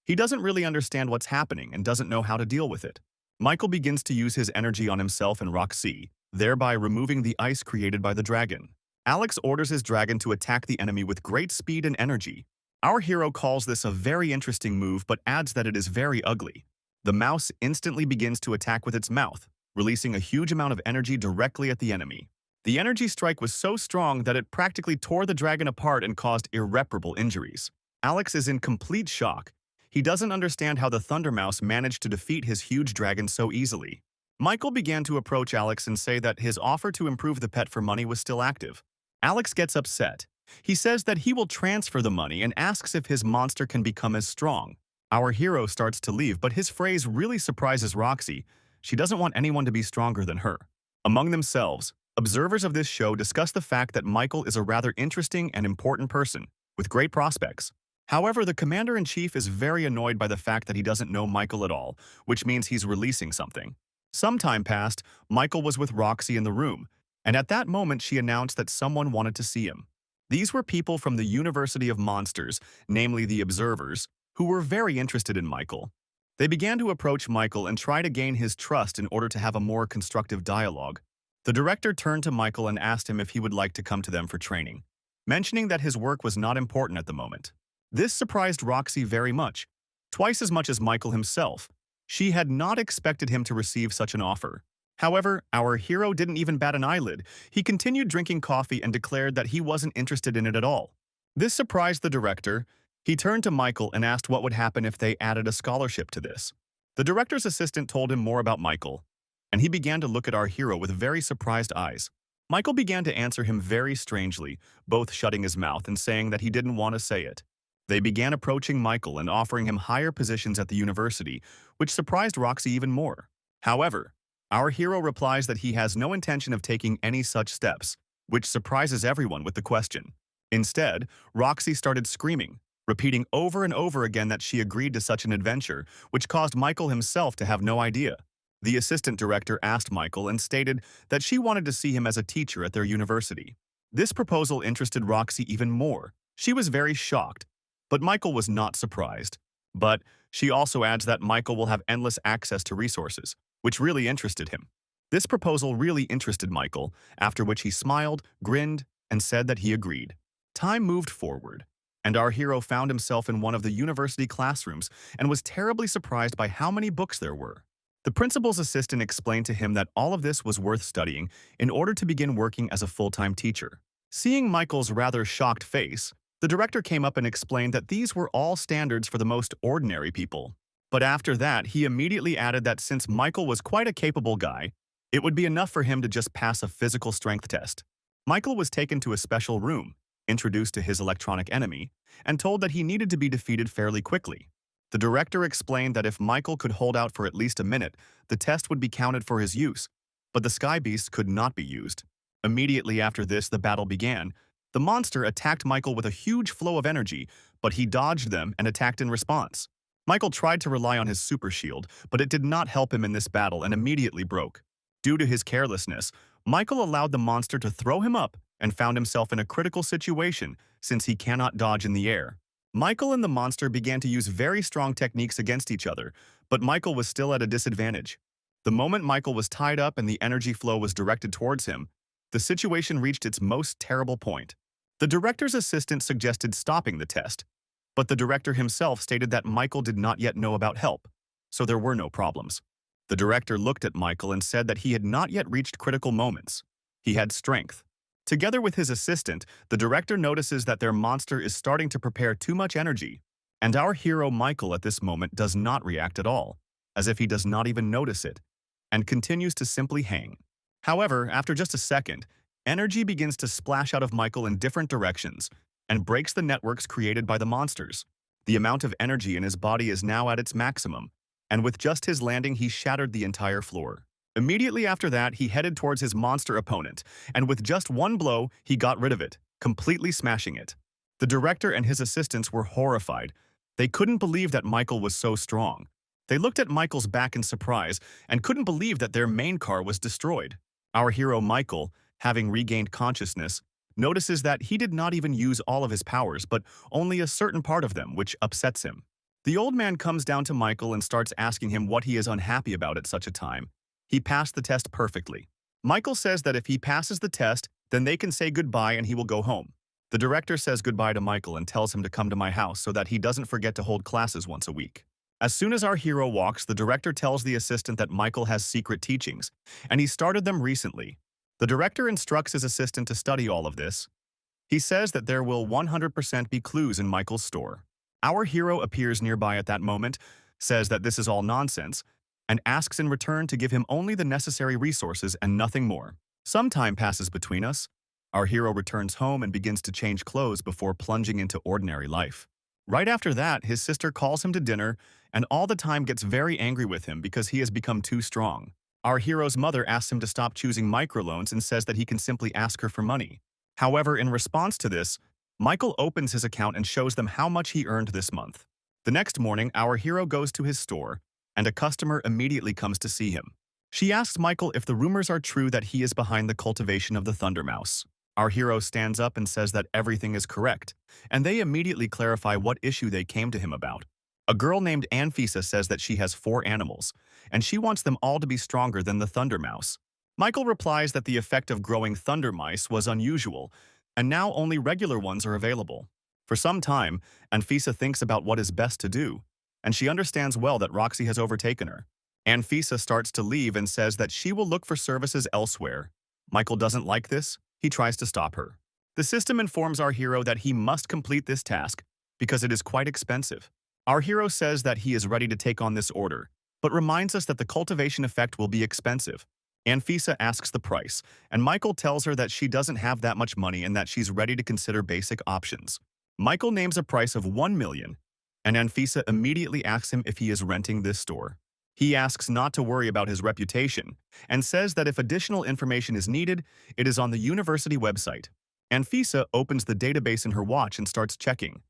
He doesn't really understand what's happening and doesn't know how to deal with it. Michael begins to use his energy on himself and Roxy, thereby removing the ice created by the dragon. Alex orders his dragon to attack the enemy with great speed and energy. Our hero calls this a very interesting move but adds that it is very ugly. The mouse instantly begins to attack with its mouth, releasing a huge amount of energy directly at the enemy. The energy strike was so strong that it practically tore the dragon apart and caused irreparable injuries. Alex is in complete shock. He doesn't understand how the Thunder Mouse managed to defeat his huge dragon so easily. Michael began to approach Alex and say that his offer to improve the pet for money was still active. Alex gets upset. He says that he will transfer the money and asks if his monster can become as strong. Our hero starts to leave, but his phrase really surprises Roxy. She doesn't want anyone to be stronger than her. Among themselves, observers of this show discuss the fact that Michael is a rather interesting and important person, with great prospects. However, the commander-in-chief is very annoyed by the fact that he doesn't know Michael at all, which means he's releasing something. Some time passed, Michael was with Roxy in the room, and at that moment she announced that someone wanted to see him. These were people from the University of Monsters, namely the observers, who were very interested in Michael. They began to approach Michael and try to gain his trust in order to have a more constructive dialogue. The director turned to Michael and asked him if he would like to come to them for training, mentioning that his work was not important at the moment. This surprised Roxy very much, twice as much as Michael himself. She had not expected him to receive such an offer. However, our hero didn't even bat an eyelid. He continued drinking coffee and declared that he wasn't interested in it at all. This surprised the director. He turned to Michael and asked what would happen if they added a scholarship to this. The director's assistant told him more about Michael, and he began to look at our hero with very surprised eyes. Michael began to answer him very strangely, both shutting his mouth and saying that he didn't want to say it. They began approaching Michael and offering him higher positions at the university, which surprised Roxy even more. However, our hero replies that he has no intention of taking any such steps, which surprises everyone with the question. Instead, Roxy started screaming, repeating over and over again that she agreed to such an adventure, which caused Michael himself to have no idea. The assistant director asked Michael and stated that she wanted to see him as a teacher at their university. This proposal interested Roxy even more. She was very shocked, but Michael was not surprised. But she also adds that Michael will have endless access to resources, which really interested him. This proposal really interested Michael, after which he smiled, grinned, and said that he agreed. Time moved forward, and our hero found himself in one of the university classrooms and was terribly surprised by how many books there were. The principal's assistant explained to him that all of this was worth studying in order to begin working as a full-time teacher. Seeing Michael's rather shocked face, the director came up and explained that these were all standards for the most ordinary people. But after that, he immediately added that since Michael was quite a capable guy, it would be enough for him to just pass a physical strength test. Michael was taken to a special room, introduced to his electronic enemy, and told that he needed to be defeated fairly quickly. The director explained that if Michael could hold out for at least a minute, the test would be counted for his use, but the Sky Beast could not be used. Immediately after this, the battle began. The monster attacked Michael with a huge flow of energy, but he dodged them and attacked in response. Michael tried to rely on his super shield, but it did not help him in this battle and immediately broke. Due to his carelessness, Michael allowed the monster to throw him up and found himself in a critical situation since he cannot dodge in the air. Michael and the monster began to use very strong techniques against each other, but Michael was still at a disadvantage. The moment Michael was tied up and the energy flow was directed towards him, the situation reached its most terrible point. The director's assistant suggested stopping the test, but the director himself stated that Michael did not yet know about help, so there were no problems. The director looked at Michael and said that he had not yet reached critical moments. He had strength. Together with his assistant, the director notices that their monster is starting to prepare too much energy, and our hero Michael at this moment does not react at all, as if he does not even notice it, and continues to simply hang. However, after just a second, energy begins to splash out of Michael in different directions and breaks the networks created by the monsters. The amount of energy in his body is now at its maximum, and with just his landing he shattered the entire floor. Immediately after that, he headed towards his monster opponent, and with just one blow, he got rid of it, completely smashing it. The director and his assistants were horrified. They couldn't believe that Michael was so strong. They looked at Michael's back in surprise and couldn't believe that their main car was destroyed. Our hero Michael, having regained consciousness, notices that he did not even use all of his powers, but only a certain part of them, which upsets him. The old man comes down to Michael and starts asking him what he is unhappy about at such a time. He passed the test perfectly. Michael says that if he passes the test, then they can say goodbye and he will go home. The director says goodbye to Michael and tells him to come to my house so that he doesn't forget to hold classes once a week. As soon as our hero walks, the director tells the assistant that Michael has secret teachings, and he started them recently. The director instructs his assistant to study all of this. He says that there will 100% be clues in Michael's store. Our hero appears nearby at that moment, says that this is all nonsense, and asks in return to give him only the necessary resources and nothing more. Some time passes between us. Our hero returns home and begins to change clothes before plunging into ordinary life. Right after that, his sister calls him to dinner and all the time gets very angry with him because he has become too strong. Our hero's mother asks him to stop choosing microloans and says that he can simply ask her for money. However, in response to this, Michael opens his account and shows them how much he earned this month. The next morning, our hero goes to his store, and a customer immediately comes to see him. She asks Michael if the rumors are true that he is behind the cultivation of the Thunder Mouse. Our hero stands up and says that everything is correct, and they immediately clarify what issue they came to him about. A girl named Anfisa says that she has 4 animals, and she wants them all to be stronger than the Thunder Mouse. Michael replies that the effect of growing thunder mice was unusual, and now only regular ones are available. For some time, Anfisa thinks about what is best to do, and she understands well that Roxy has overtaken her. Anfisa starts to leave and says that she will look for services elsewhere. Michael doesn't like this. He tries to stop her. The system informs our hero that he must complete this task because it is quite expensive. Our hero says that he is ready to take on this order, but reminds us that the cultivation effect will be expensive. Anfisa asks the price, and Michael tells her that she doesn't have that much money and that she's ready to consider basic options. Michael names a price of 1 million, and Anfisa immediately asks him if he is renting this store. He asks not to worry about his reputation, and says that if additional information is needed, it is on the university website. Anfisa opens the database in her watch and starts checking,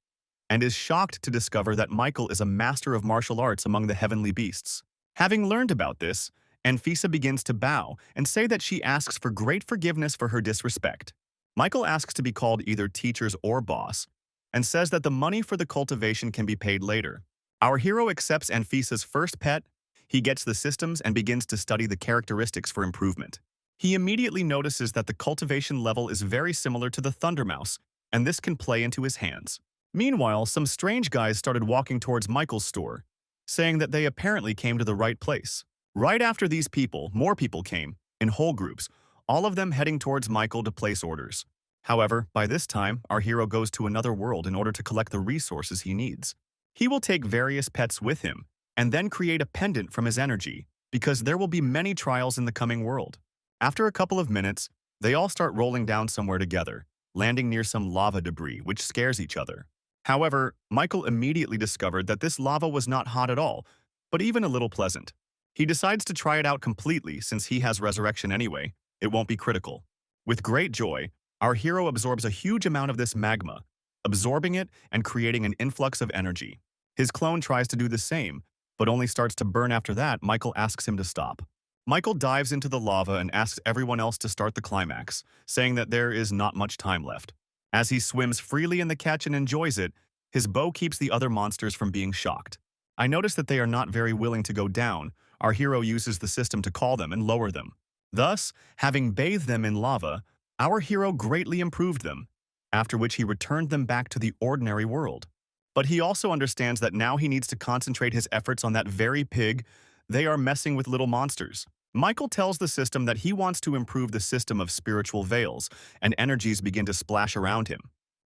and is shocked to discover that Michael is a master of martial arts among the heavenly beasts. Having learned about this, Anfisa begins to bow and say that she asks for great forgiveness for her disrespect. Michael asks to be called either teachers or boss, and says that the money for the cultivation can be paid later. Our hero accepts Anfisa's first pet. He gets the systems and begins to study the characteristics for improvement. He immediately notices that the cultivation level is very similar to the Thunder Mouse, and this can play into his hands. Meanwhile, some strange guys started walking towards Michael's store, saying that they apparently came to the right place. Right after these people, more people came, in whole groups, all of them heading towards Michael to place orders. However, by this time, our hero goes to another world in order to collect the resources he needs. He will take various pets with him, and then create a pendant from his energy, because there will be many trials in the coming world. After a couple of minutes, they all start rolling down somewhere together, landing near some lava debris, which scares each other. However, Michael immediately discovered that this lava was not hot at all, but even a little pleasant. He decides to try it out completely since he has resurrection anyway. It won't be critical. With great joy, our hero absorbs a huge amount of this magma, absorbing it and creating an influx of energy. His clone tries to do the same, but only starts to burn after that. Michael asks him to stop. Michael dives into the lava and asks everyone else to start the climax, saying that there is not much time left. As he swims freely in the catch and enjoys it, his bow keeps the other monsters from being shocked. I notice that they are not very willing to go down. Our hero uses the system to call them and lower them. Thus, having bathed them in lava, our hero greatly improved them, after which he returned them back to the ordinary world. But he also understands that now he needs to concentrate his efforts on that very pig. They are messing with little monsters. Michael tells the system that he wants to improve the system of spiritual veils, and energies begin to splash around him.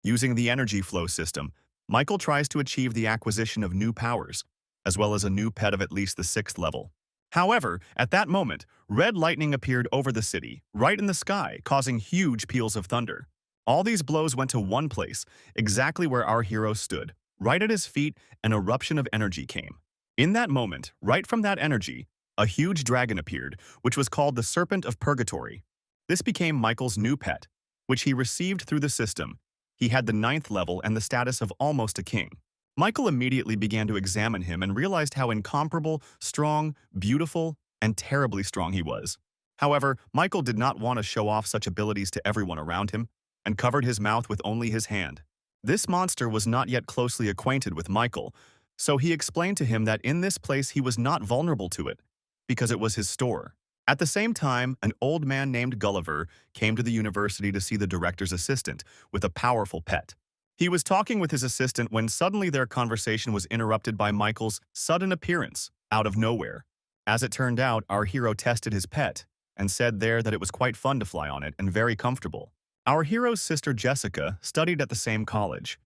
Using the energy flow system, Michael tries to achieve the acquisition of new powers, as well as a new pet of at least the 6th level. However, at that moment, red lightning appeared over the city, right in the sky, causing huge peals of thunder. All these blows went to one place, exactly where our hero stood. Right at his feet, an eruption of energy came. In that moment, right from that energy, a huge dragon appeared, which was called the Serpent of Purgatory. This became Michael's new pet, which he received through the system. He had the 9th level and the status of almost a king. Michael immediately began to examine him and realized how incomparable, strong, beautiful, and terribly strong he was. However, Michael did not want to show off such abilities to everyone around him and covered his mouth with only his hand. This monster was not yet closely acquainted with Michael, so he explained to him that in this place he was not vulnerable to it, because it was his store. At the same time, an old man named Gulliver came to the university to see the director's assistant with a powerful pet. He was talking with his assistant when suddenly their conversation was interrupted by Michael's sudden appearance out of nowhere. As it turned out, our hero tested his pet and said there that it was quite fun to fly on it and very comfortable. Our hero's sister Jessica studied at the same college.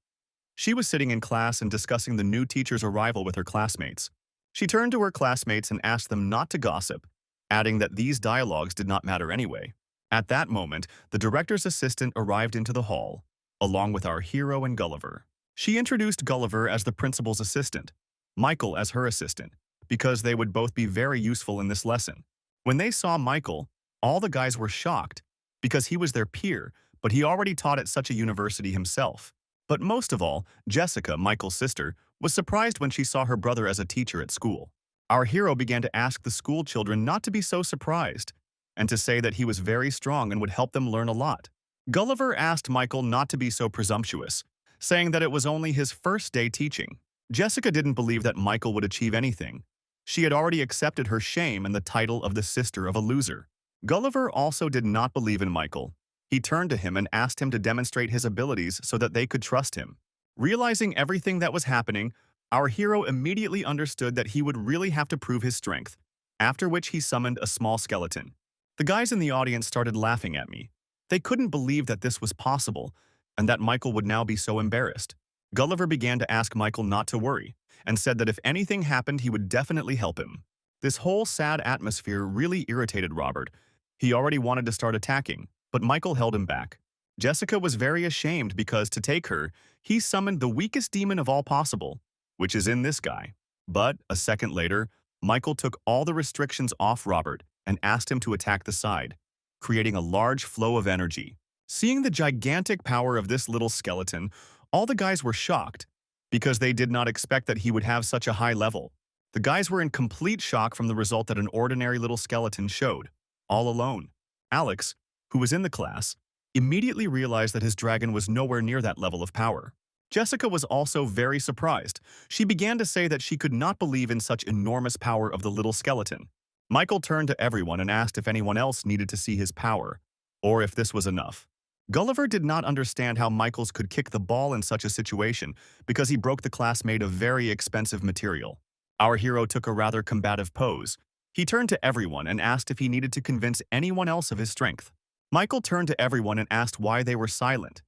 She was sitting in class and discussing the new teacher's arrival with her classmates. She turned to her classmates and asked them not to gossip, adding that these dialogues did not matter anyway. At that moment, the director's assistant arrived into the hall, along with our hero and Gulliver. She introduced Gulliver as the principal's assistant, Michael as her assistant, because they would both be very useful in this lesson. When they saw Michael, all the guys were shocked, because he was their peer, but he already taught at such a university himself. But most of all, Jessica, Michael's sister, was surprised when she saw her brother as a teacher at school. Our hero began to ask the school children not to be so surprised, and to say that he was very strong and would help them learn a lot. Gulliver asked Michael not to be so presumptuous, saying that it was only his first day teaching. Jessica didn't believe that Michael would achieve anything. She had already accepted her shame and the title of the sister of a loser. Gulliver also did not believe in Michael. He turned to him and asked him to demonstrate his abilities so that they could trust him. Realizing everything that was happening, our hero immediately understood that he would really have to prove his strength, after which he summoned a small skeleton. The guys in the audience started laughing at me. They couldn't believe that this was possible, and that Michael would now be so embarrassed. Gulliver began to ask Michael not to worry, and said that if anything happened, he would definitely help him. This whole sad atmosphere really irritated Robert. He already wanted to start attacking, but Michael held him back. Jessica was very ashamed because, to take her, he summoned the weakest demon of all possible, which is in this guy. But, a second later, Michael took all the restrictions off Robert and asked him to attack the side, creating a large flow of energy. Seeing the gigantic power of this little skeleton, all the guys were shocked, because they did not expect that he would have such a high level. The guys were in complete shock from the result that an ordinary little skeleton showed, all alone. Alex, who was in the class, immediately realized that his dragon was nowhere near that level of power. Jessica was also very surprised. She began to say that she could not believe in such enormous power of the little skeleton. Michael turned to everyone and asked if anyone else needed to see his power, or if this was enough. Gulliver did not understand how Michaels could kick the ball in such a situation because he broke the class made of very expensive material. Our hero took a rather combative pose. He turned to everyone and asked if he needed to convince anyone else of his strength. Michael turned to everyone and asked why they were silent,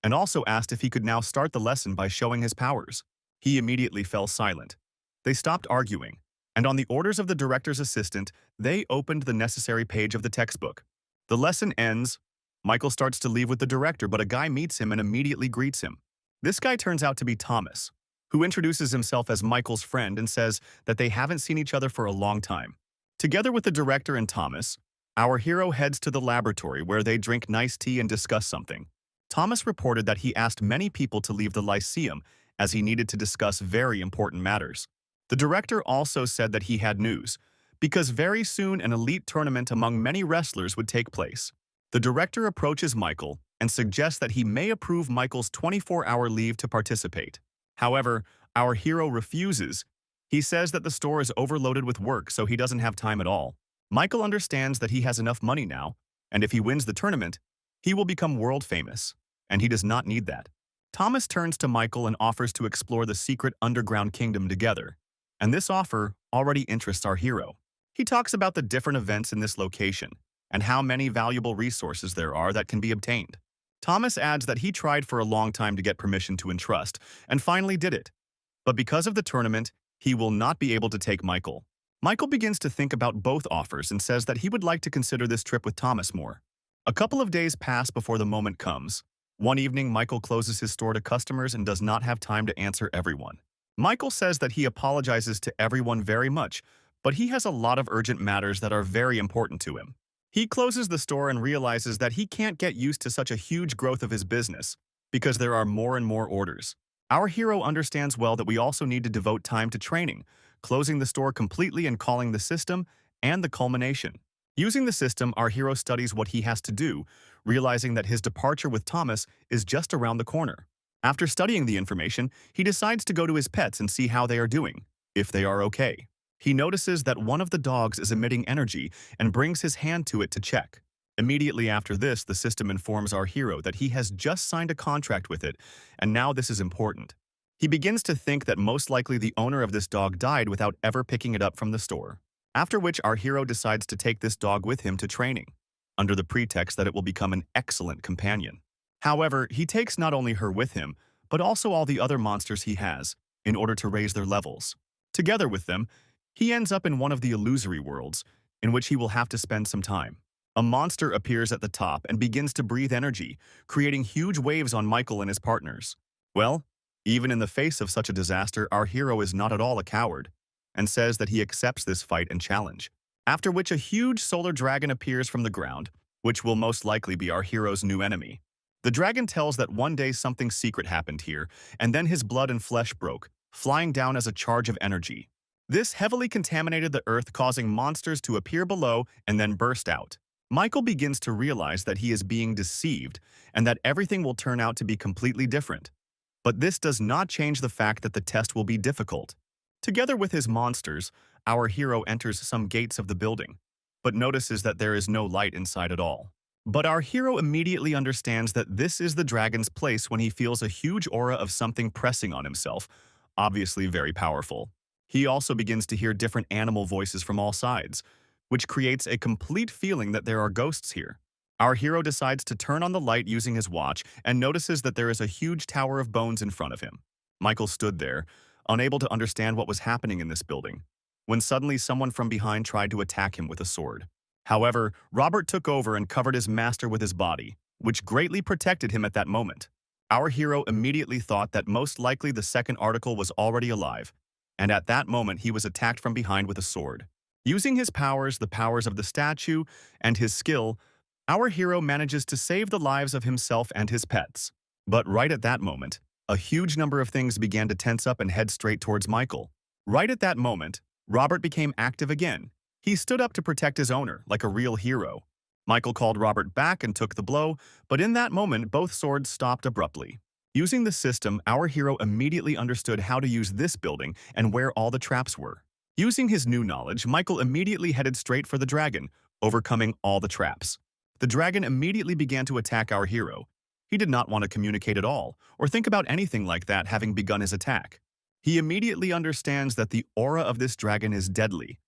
and also asked if he could now start the lesson by showing his powers. He immediately fell silent. They stopped arguing, and on the orders of the director's assistant, they opened the necessary page of the textbook. The lesson ends. Michael starts to leave with the director, but a guy meets him and immediately greets him. This guy turns out to be Thomas, who introduces himself as Michael's friend and says that they haven't seen each other for a long time. Together with the director and Thomas, our hero heads to the laboratory where they drink nice tea and discuss something. Thomas reported that he asked many people to leave the Lyceum as he needed to discuss very important matters. The director also said that he had news, because very soon an elite tournament among many wrestlers would take place. The director approaches Michael and suggests that he may approve Michael's 24-hour leave to participate. However, our hero refuses. He says that the store is overloaded with work, so he doesn't have time at all. Michael understands that he has enough money now, and if he wins the tournament, he will become world famous, and he does not need that. Thomas turns to Michael and offers to explore the secret underground kingdom together, and this offer already interests our hero. He talks about the different events in this location and how many valuable resources there are that can be obtained. Thomas adds that he tried for a long time to get permission to entrust and finally did it. But because of the tournament, he will not be able to take Michael. Michael begins to think about both offers and says that he would like to consider this trip with Thomas more. A couple of days pass before the moment comes. One evening, Michael closes his store to customers and does not have time to answer everyone. Michael says that he apologizes to everyone very much, but he has a lot of urgent matters that are very important to him. He closes the store and realizes that he can't get used to such a huge growth of his business because there are more and more orders. Our hero understands well that we also need to devote time to training, closing the store completely and calling the system and the culmination. Using the system, our hero studies what he has to do, realizing that his departure with Thomas is just around the corner. After studying the information, he decides to go to his pets and see how they are doing, if they are okay. He notices that one of the dogs is emitting energy and brings his hand to it to check. Immediately after this, the system informs our hero that he has just signed a contract with it, and now this is important. He begins to think that most likely the owner of this dog died without ever picking it up from the store. After which our hero decides to take this dog with him to training, under the pretext that it will become an excellent companion. However, he takes not only her with him, but also all the other monsters he has, in order to raise their levels. Together with them, he ends up in one of the illusory worlds, in which he will have to spend some time. A monster appears at the top and begins to breathe energy, creating huge waves on Michael and his partners. Well, even in the face of such a disaster, our hero is not at all a coward, and says that he accepts this fight and challenge. After which a huge solar dragon appears from the ground, which will most likely be our hero's new enemy. The dragon tells that one day something secret happened here, and then his blood and flesh broke, flying down as a charge of energy. This heavily contaminated the earth, causing monsters to appear below and then burst out. Michael begins to realize that he is being deceived and that everything will turn out to be completely different. But this does not change the fact that the test will be difficult. Together with his monsters, our hero enters some gates of the building, but notices that there is no light inside at all. But our hero immediately understands that this is the dragon's place when he feels a huge aura of something pressing on himself, obviously very powerful. He also begins to hear different animal voices from all sides, which creates a complete feeling that there are ghosts here. Our hero decides to turn on the light using his watch and notices that there is a huge tower of bones in front of him. Michael stood there, unable to understand what was happening in this building, when suddenly someone from behind tried to attack him with a sword. However, Robert took over and covered his master with his body, which greatly protected him at that moment. Our hero immediately thought that most likely the second article was already alive, and at that moment he was attacked from behind with a sword. Using his powers, the powers of the statue, and his skill, our hero manages to save the lives of himself and his pets. But right at that moment, a huge number of things began to tense up and head straight towards Michael. Right at that moment, Robert became active again. He stood up to protect his owner, like a real hero. Michael called Robert back and took the blow, but in that moment, both swords stopped abruptly. Using the system, our hero immediately understood how to use this building and where all the traps were. Using his new knowledge, Michael immediately headed straight for the dragon, overcoming all the traps. The dragon immediately began to attack our hero. He did not want to communicate at all, or think about anything like that having begun his attack. He immediately understands that the aura of this dragon is deadly,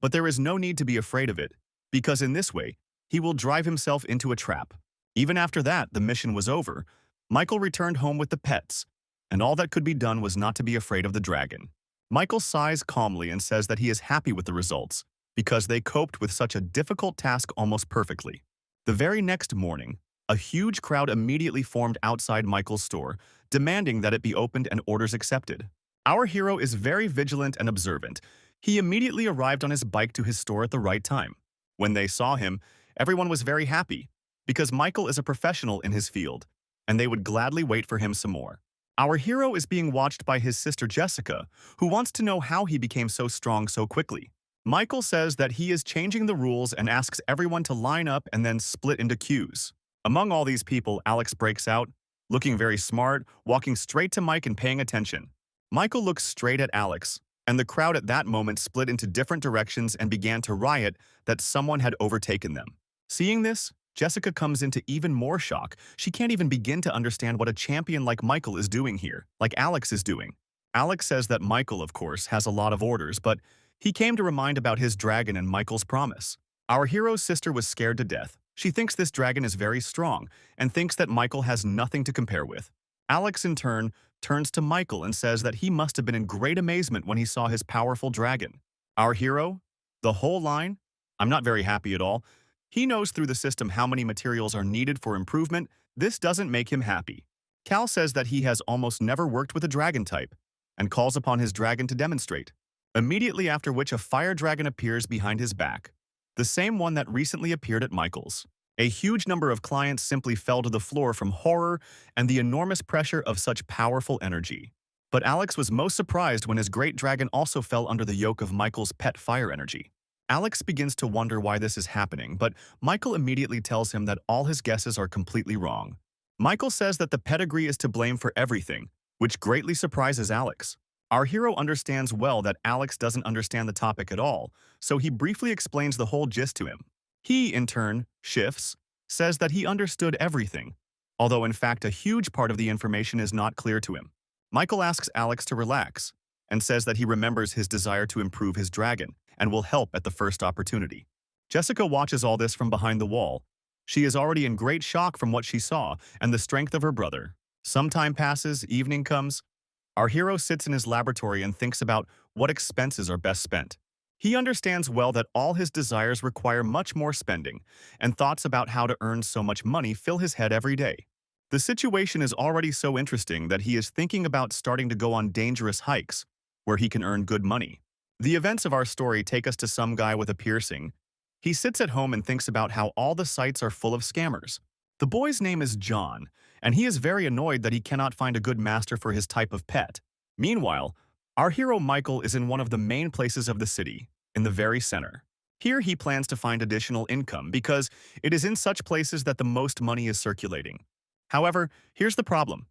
but there is no need to be afraid of it, because in this way, he will drive himself into a trap. Even after that, the mission was over. Michael returned home with the pets, and all that could be done was not to be afraid of the dragon. Michael sighs calmly and says that he is happy with the results, because they coped with such a difficult task almost perfectly. The very next morning, a huge crowd immediately formed outside Michael's store, demanding that it be opened and orders accepted. Our hero is very vigilant and observant. He immediately arrived on his bike to his store at the right time. When they saw him, everyone was very happy, because Michael is a professional in his field, and they would gladly wait for him some more. Our hero is being watched by his sister Jessica, who wants to know how he became so strong so quickly. Michael says that he is changing the rules and asks everyone to line up and then split into queues. Among all these people, Alex breaks out, looking very smart, walking straight to Mike and paying attention. Michael looks straight at Alex, and the crowd at that moment split into different directions and began to riot that someone had overtaken them. Seeing this, Jessica comes into even more shock. She can't even begin to understand what a champion like Michael is doing here, like Alex is doing. Alex says that Michael, of course, has a lot of orders, but he came to remind about his dragon and Michael's promise. Our hero's sister was scared to death. She thinks this dragon is very strong and thinks that Michael has nothing to compare with. Alex, in turn, turns to Michael and says that he must have been in great amazement when he saw his powerful dragon. Our hero? The whole line? I'm not very happy at all. He knows through the system how many materials are needed for improvement. This doesn't make him happy. Cal says that he has almost never worked with a dragon type and calls upon his dragon to demonstrate. Immediately after which a fire dragon appears behind his back, the same one that recently appeared at Michael's. A huge number of clients simply fell to the floor from horror and the enormous pressure of such powerful energy. But Alex was most surprised when his great dragon also fell under the yoke of Michael's pet fire energy. Alex begins to wonder why this is happening, but Michael immediately tells him that all his guesses are completely wrong. Michael says that the pedigree is to blame for everything, which greatly surprises Alex. Our hero understands well that Alex doesn't understand the topic at all, so he briefly explains the whole gist to him. He, in turn, shifts, says that he understood everything, although in fact a huge part of the information is not clear to him. Michael asks Alex to relax, and says that he remembers his desire to improve his dragon, and will help at the first opportunity. Jessica watches all this from behind the wall. She is already in great shock from what she saw and the strength of her brother. Some time passes, evening comes. Our hero sits in his laboratory and thinks about what expenses are best spent. He understands well that all his desires require much more spending, and thoughts about how to earn so much money fill his head every day. The situation is already so interesting that he is thinking about starting to go on dangerous hikes, where he can earn good money. The events of our story take us to some guy with a piercing. He sits at home and thinks about how all the sites are full of scammers. The boy's name is John, and he is very annoyed that he cannot find a good master for his type of pet. Meanwhile, our hero Michael is in one of the main places of the city, in the very center. Here he plans to find additional income because it is in such places that the most money is circulating. However, here's the problem.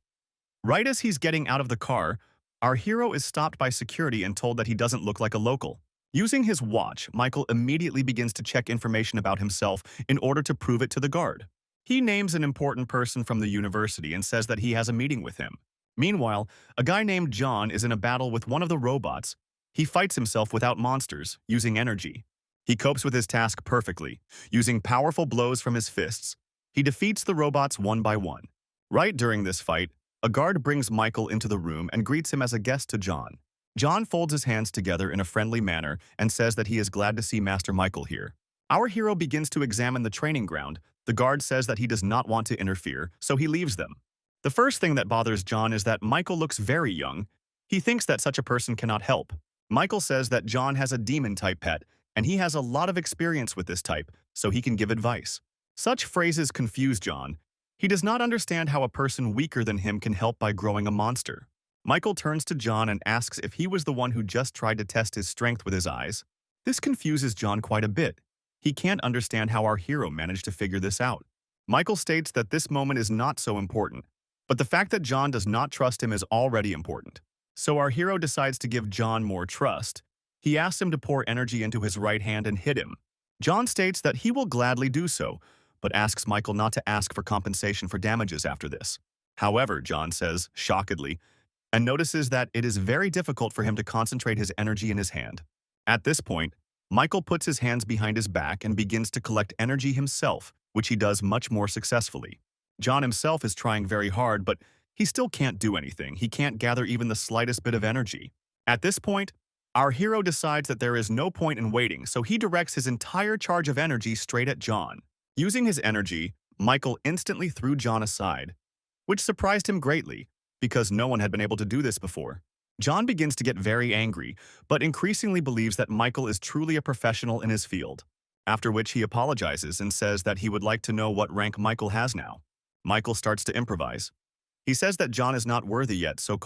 Right as he's getting out of the car, our hero is stopped by security and told that he doesn't look like a local. Using his watch, Michael immediately begins to check information about himself in order to prove it to the guard. He names an important person from the university and says that he has a meeting with him. Meanwhile, a guy named John is in a battle with one of the robots. He fights himself without monsters, using energy. He copes with his task perfectly, using powerful blows from his fists. He defeats the robots one by one. Right during this fight, a guard brings Michael into the room and greets him as a guest to John. John folds his hands together in a friendly manner and says that he is glad to see Master Michael here. Our hero begins to examine the training ground. The guard says that he does not want to interfere, so he leaves them. The first thing that bothers John is that Michael looks very young. He thinks that such a person cannot help. Michael says that John has a demon-type pet, and he has a lot of experience with this type, so he can give advice. Such phrases confuse John. He does not understand how a person weaker than him can help by growing a monster. Michael turns to John and asks if he was the one who just tried to test his strength with his eyes. This confuses John quite a bit. He can't understand how our hero managed to figure this out. Michael states that this moment is not so important, but the fact that John does not trust him is already important. So our hero decides to give John more trust. He asks him to pour energy into his right hand and hit him. John states that he will gladly do so, but asks Michael not to ask for compensation for damages after this. However, John says, shockedly, and notices that it is very difficult for him to concentrate his energy in his hand. At this point, Michael puts his hands behind his back and begins to collect energy himself, which he does much more successfully. John himself is trying very hard, but he still can't do anything. He can't gather even the slightest bit of energy. At this point, our hero decides that there is no point in waiting, so he directs his entire charge of energy straight at John. Using his energy, Michael instantly threw John aside, which surprised him greatly, because no one had been able to do this before. John begins to get very angry, but increasingly believes that Michael is truly a professional in his field, after which he apologizes and says that he would like to know what rank Michael has now. Michael starts to improvise. He says that John is not worthy yet, so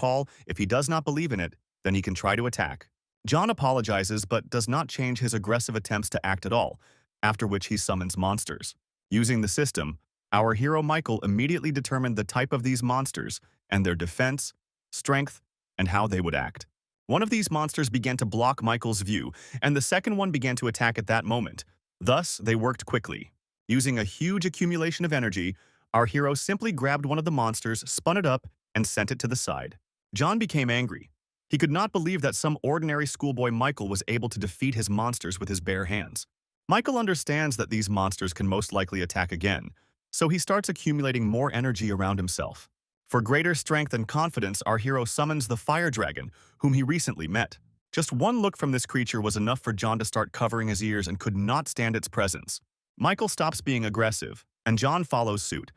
if he does not believe in it, then he can try to attack. John apologizes but does not change his aggressive attempts to act at all, after which he summons monsters. Using the system, our hero Michael immediately determined the type of these monsters and their defense, strength, and how they would act. One of these monsters began to block Michael's view, and the second one began to attack at that moment. Thus, they worked quickly. Using a huge accumulation of energy, our hero simply grabbed one of the monsters, spun it up, and sent it to the side. John became angry. He could not believe that some ordinary schoolboy Michael was able to defeat his monsters with his bare hands. Michael understands that these monsters can most likely attack again, so he starts accumulating more energy around himself. For greater strength and confidence, our hero summons the fire dragon, whom he recently met. Just one look from this creature was enough for John to start covering his ears and could not stand its presence. Michael stops being aggressive, and John follows suit.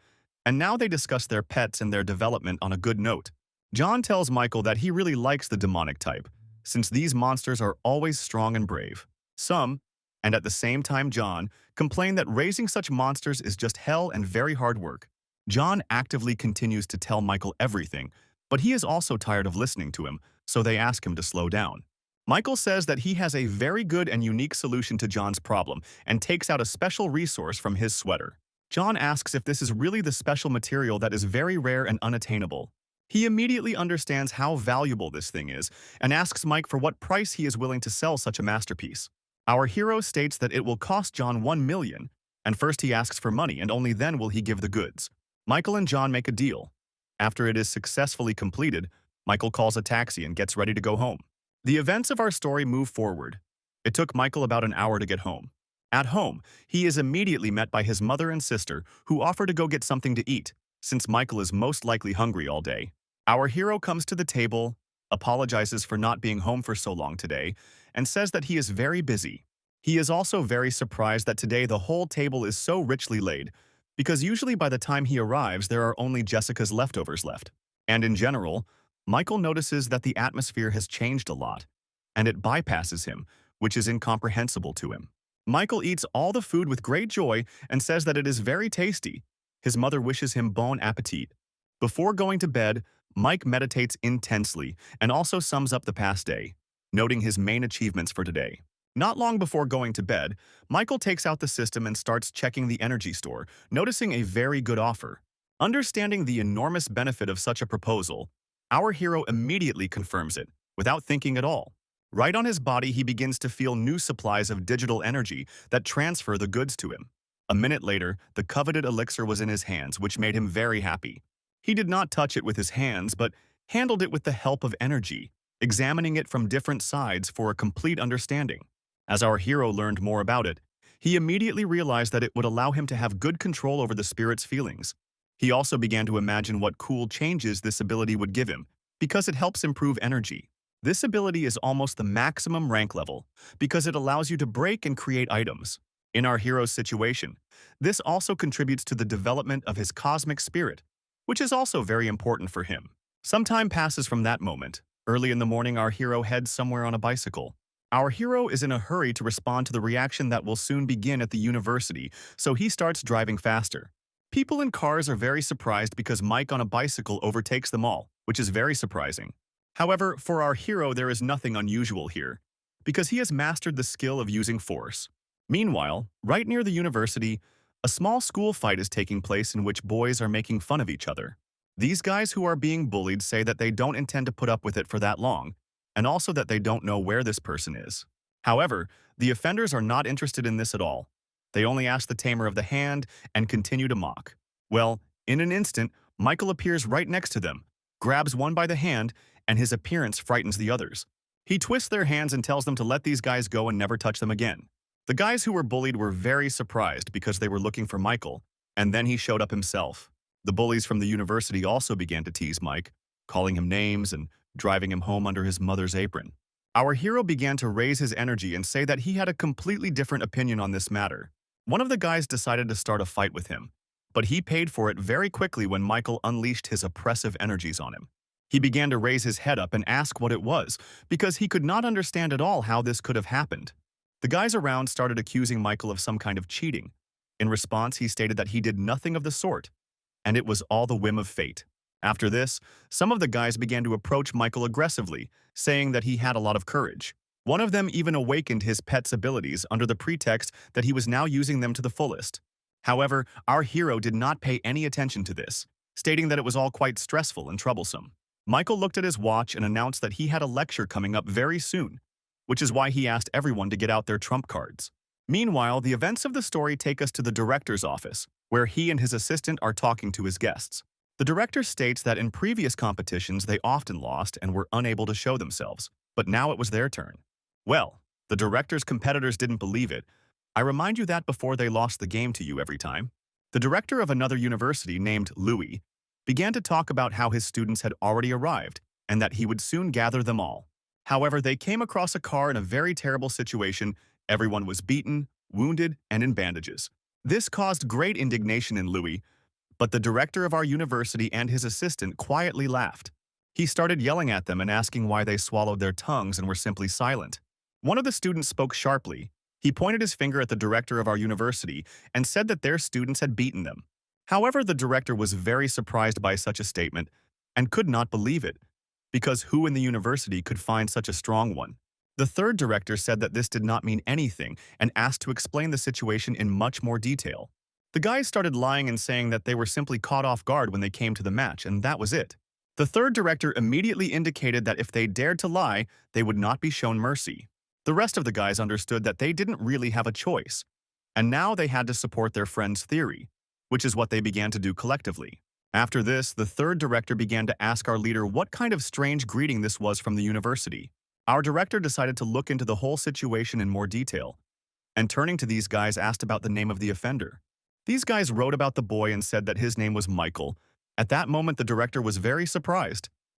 And now they discuss their pets and their development on a good note. John tells Michael that he really likes the demonic type, since these monsters are always strong and brave. Some, and at the same time John, complain that raising such monsters is just hell and very hard work. John actively continues to tell Michael everything, but he is also tired of listening to him, so they ask him to slow down. Michael says that he has a very good and unique solution to John's problem and takes out a special resource from his sweater. John asks if this is really the special material that is very rare and unattainable. He immediately understands how valuable this thing is and asks Mike for what price he is willing to sell such a masterpiece. Our hero states that it will cost John 1 million, and first he asks for money and only then will he give the goods. Michael and John make a deal. After it is successfully completed, Michael calls a taxi and gets ready to go home. The events of our story move forward. It took Michael about an hour to get home. At home, he is immediately met by his mother and sister, who offer to go get something to eat, since Michael is most likely hungry all day. Our hero comes to the table, apologizes for not being home for so long today, and says that he is very busy. He is also very surprised that today the whole table is so richly laid, because usually by the time he arrives there are only Jessica's leftovers left. And in general, Michael notices that the atmosphere has changed a lot, and it bypasses him, which is incomprehensible to him. Michael eats all the food with great joy and says that it is very tasty. His mother wishes him bon appetit. Before going to bed, Mike meditates intensely and also sums up the past day, noting his main achievements for today. Not long before going to bed, Michael takes out the system and starts checking the energy store, noticing a very good offer. Understanding the enormous benefit of such a proposal, our hero immediately confirms it, without thinking at all. Right on his body, he begins to feel new supplies of digital energy that transfer the goods to him. A minute later, the coveted elixir was in his hands, which made him very happy. He did not touch it with his hands, but handled it with the help of energy, examining it from different sides for a complete understanding. As our hero learned more about it, he immediately realized that it would allow him to have good control over the spirit's feelings. He also began to imagine what cool changes this ability would give him, because it helps improve energy. This ability is almost the maximum rank level, because it allows you to break and create items. In our hero's situation, this also contributes to the development of his cosmic spirit, which is also very important for him. Some time passes from that moment. Early in the morning, our hero heads somewhere on a bicycle. Our hero is in a hurry to respond to the reaction that will soon begin at the university, so he starts driving faster. People in cars are very surprised because Mike on a bicycle overtakes them all, which is very surprising. However, for our hero there is nothing unusual here, because he has mastered the skill of using force. Meanwhile, right near the university, a small school fight is taking place in which boys are making fun of each other. These guys who are being bullied say that they don't intend to put up with it for that long, and also that they don't know where this person is. However, the offenders are not interested in this at all. They only ask the tamer of the hand and continue to mock. Well, in an instant, Michael appears right next to them, grabs one by the hand, and his appearance frightens the others. He twists their hands and tells them to let these guys go and never touch them again. The guys who were bullied were very surprised because they were looking for Michael, and then he showed up himself. The bullies from the university also began to tease Mike, calling him names and driving him home under his mother's apron. Our hero began to raise his energy and say that he had a completely different opinion on this matter. One of the guys decided to start a fight with him, but he paid for it very quickly when Michael unleashed his oppressive energies on him. He began to raise his head up and ask what it was, because he could not understand at all how this could have happened. The guys around started accusing Michael of some kind of cheating. In response, he stated that he did nothing of the sort, and it was all the whim of fate. After this, some of the guys began to approach Michael aggressively, saying that he had a lot of courage. One of them even awakened his pet's abilities under the pretext that he was now using them to the fullest. However, our hero did not pay any attention to this, stating that it was all quite stressful and troublesome. Michael looked at his watch and announced that he had a lecture coming up very soon, which is why he asked everyone to get out their trump cards. Meanwhile, the events of the story take us to the director's office, where he and his assistant are talking to his guests. The director states that in previous competitions they often lost and were unable to show themselves, but now it was their turn. Well, the director's competitors didn't believe it. I remind you that before they lost the game to you every time. The director of another university named Louis began to talk about how his students had already arrived and that he would soon gather them all. However, they came across a car in a very terrible situation. Everyone was beaten, wounded, and in bandages. This caused great indignation in Louis, but the director of our university and his assistant quietly laughed. He started yelling at them and asking why they swallowed their tongues and were simply silent. One of the students spoke sharply. He pointed his finger at the director of our university and said that their students had beaten them. However, the director was very surprised by such a statement and could not believe it, because who in the university could find such a strong one? The third director said that this did not mean anything and asked to explain the situation in much more detail. The guys started lying and saying that they were simply caught off guard when they came to the match, and that was it. The third director immediately indicated that if they dared to lie, they would not be shown mercy. The rest of the guys understood that they didn't really have a choice, and now they had to support their friend's theory, which is what they began to do collectively. After this, the third director began to ask our leader what kind of strange greeting this was from the university. Our director decided to look into the whole situation in more detail, and turning to these guys asked about the name of the offender. These guys wrote about the boy and said that his name was Michael. At that moment, the director was very surprised.